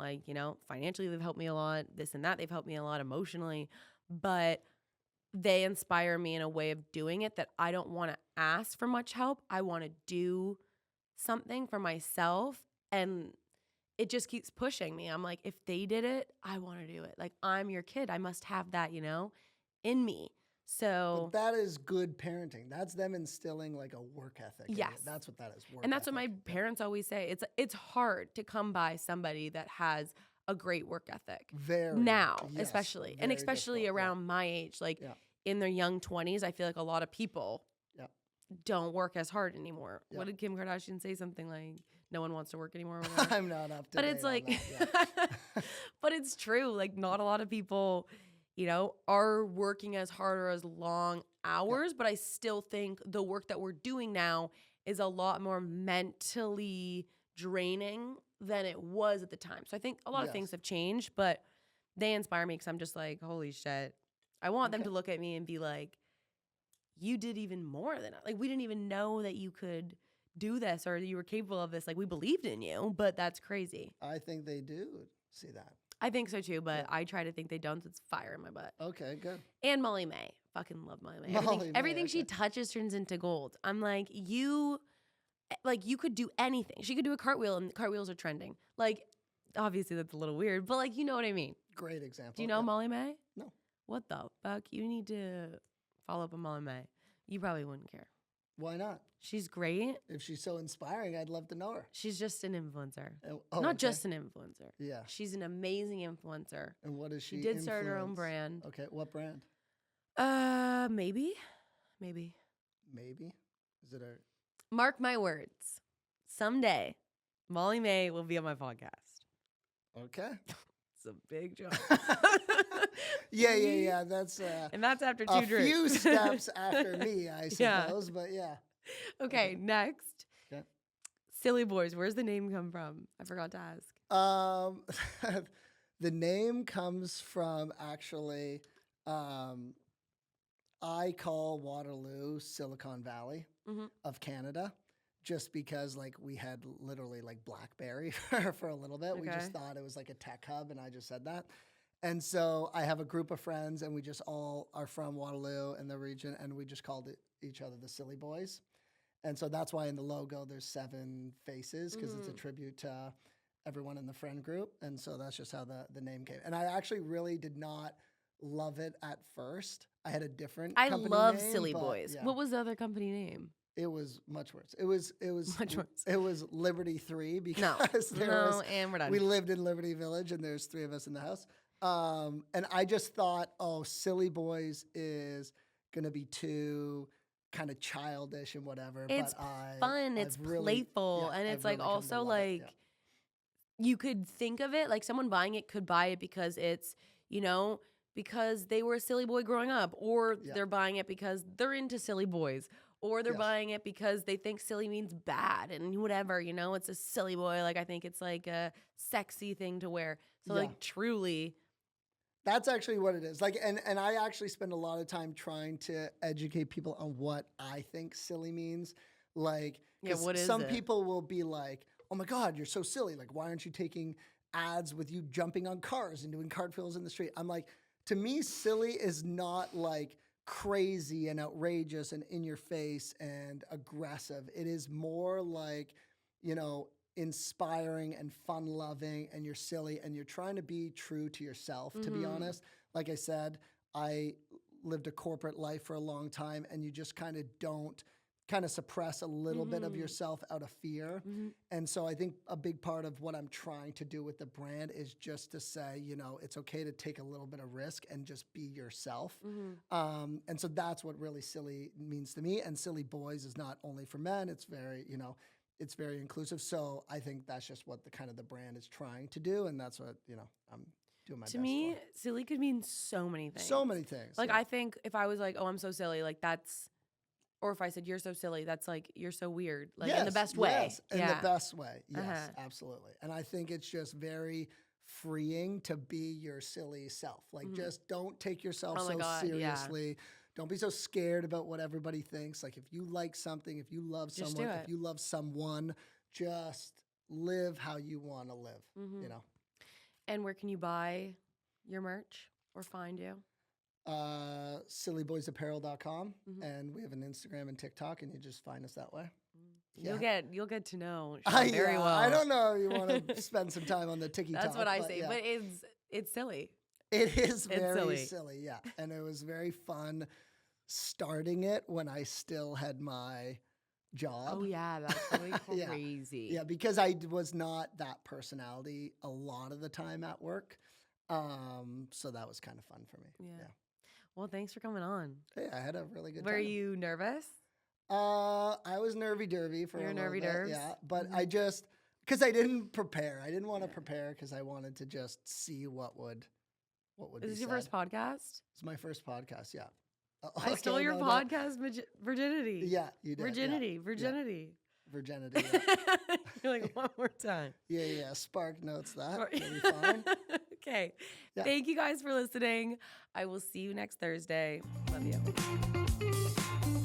financially they've helped me a lot, this and that, they've helped me a lot emotionally, but they inspire me in a way of doing it that I don't want to ask for much help. I want to do something for myself, and it just keeps pushing me. I'm like, if they did it, I want to do it. Like, I'm your kid. I must have that, in me. So But that is good parenting. That's them instilling like a work ethic. in you. Yes. That's what that is. Work and that's what my ethic. parents always say. It's hard to come by somebody that has a great work ethic. Very Now, yes, especially. And very especially difficult, yeah. around my age, like Yeah. in their young 20s, I feel like a lot of people Yeah. don't work as hard anymore. Yep. What did Kim Kardashian say? Something like, no one wants to work anymore. Or whatever. I'm not up to But date it's on like, that, yeah. but it's true. Like, not a lot of people, you know, are working as hard or as long hours. But I still think the work that we're doing now is a lot more mentally draining than it was at the time. So I think a lot of things have changed, but they inspire me because I'm just like, holy shit. I want them to look at me and be like, you did even more than like, we didn't even know that you could do this or you were capable of this. Like, we believed in you, but that's crazy. I think they do see that. I think so too, but I try to think they don't. It's fire in my butt. Okay, good. And Molly May. Fucking love Molly May. Molly May, Everything she touches turns into gold. I'm like, you could do anything. She could do a cartwheel and cartwheels are trending. Like, obviously that's a little weird, but like, you know what I mean? Great example. Do you know Molly May? No. What the fuck? You need to follow up on Molly May. You probably wouldn't care. Why not? She's great. If she's so inspiring, I'd love to know her. She's just an influencer. Not just an influencer. Yeah. She's an amazing influencer. And what is she? She did start her own brand. Okay, what brand? Maybe. Maybe? Is it a... Mark my words. Someday, Molly May will be on my podcast. Okay. It's a big job. Yeah. That's and that's after two a drinks. few steps after me, I suppose. But yeah. Okay, next. Okay. Silly Boys. Where's the name come from? I forgot to ask. The name comes from actually. I call Waterloo Silicon Valley of Canada. Just because like we had literally like BlackBerry for a little bit. Okay. We just thought it was like a tech hub and I just said that. And so I have a group of friends and we just all are from Waterloo and the region and we just called each other the Silly Boys. And so that's why in the logo there's 7 faces because it's a tribute to everyone in the friend group. And so that's just how the name came. And I actually really did not love it at first. I had a different company love name, Silly but, Boys. yeah. What was the other company name? It was much worse. It was Much worse. It was Liberty 3 because and we're done. we lived in Liberty Village and there's 3 of us in the house. And I just thought, Silly Boys is gonna be too kind of childish and whatever. It's but fun. It's playful, and it's like also like you could think of it like someone buying it could buy it because it's because they were a silly boy growing up, or they're buying it because they're into silly boys. Or they're buying it because they think silly means bad and whatever, it's a silly boy. Like, I think it's like a sexy thing to wear. So like truly. That's actually what it is. Like, and I actually spend a lot of time trying to educate people on what I think silly means. Like, what is some it? people will be like, oh my God, you're so silly. Like, why aren't you taking ads with you jumping on cars and doing cartwheels in the street? I'm like, to me, silly is not like crazy and outrageous and in your face and aggressive. It is more like, inspiring and fun loving, and you're silly and you're trying to be true to yourself, to be honest. Like I said, I lived a corporate life for a long time and you just kind of don't suppress a little bit of yourself out of fear. And so I think a big part of what I'm trying to do with the brand is just to say, it's okay to take a little bit of risk and just be yourself. And so that's what really silly means to me. And Silly Boys is not only for men, it's very, it's very inclusive. So I think that's just what the brand is trying to do. And that's what, I'm doing my best to me, for. silly could mean so many things. So many things. Like, I think if I was like, oh, I'm so silly, like that's, or if I said, you're so silly, that's like, you're so weird. Like, in the best way. Yes, in the best way. Yes, absolutely. And I think it's just very freeing to be your silly self. Like, just don't take yourself so seriously. Yeah. Don't be so scared about what everybody thinks. Like, if you like something, if you love someone, if you love someone, just live how you want to live, And where can you buy your merch or find you? SillyBoysApparel.com, and we have an Instagram and TikTok, and you just find us that way. You'll get to know Shawn very well. I don't know if you want to spend some time on the TikTok. That's what I say, but it's silly. It is very silly, yeah. And it was very fun starting it when I still had my job. Oh yeah, that's really crazy. Yeah, because I was not that personality a lot of the time at work. So that was kind of fun for me. Yeah. Well, thanks for coming on. Hey, I had a really good time. Were you nervous? I was nervy dervy for You're a little nervy bit, dervs? yeah. But I just because I didn't prepare. I didn't want to prepare because I wanted to just see what would Is be this your said. first podcast? It's my first podcast. Yeah. I stole Okay, your no, podcast virginity. Yeah, you did. Virginity. Yeah. Virginity. Virginity. Yeah. You're like, one more time. Yeah. Spark notes that. You'll be fine. Okay. Yeah. Thank you guys for listening. I will see you next Thursday. Love you.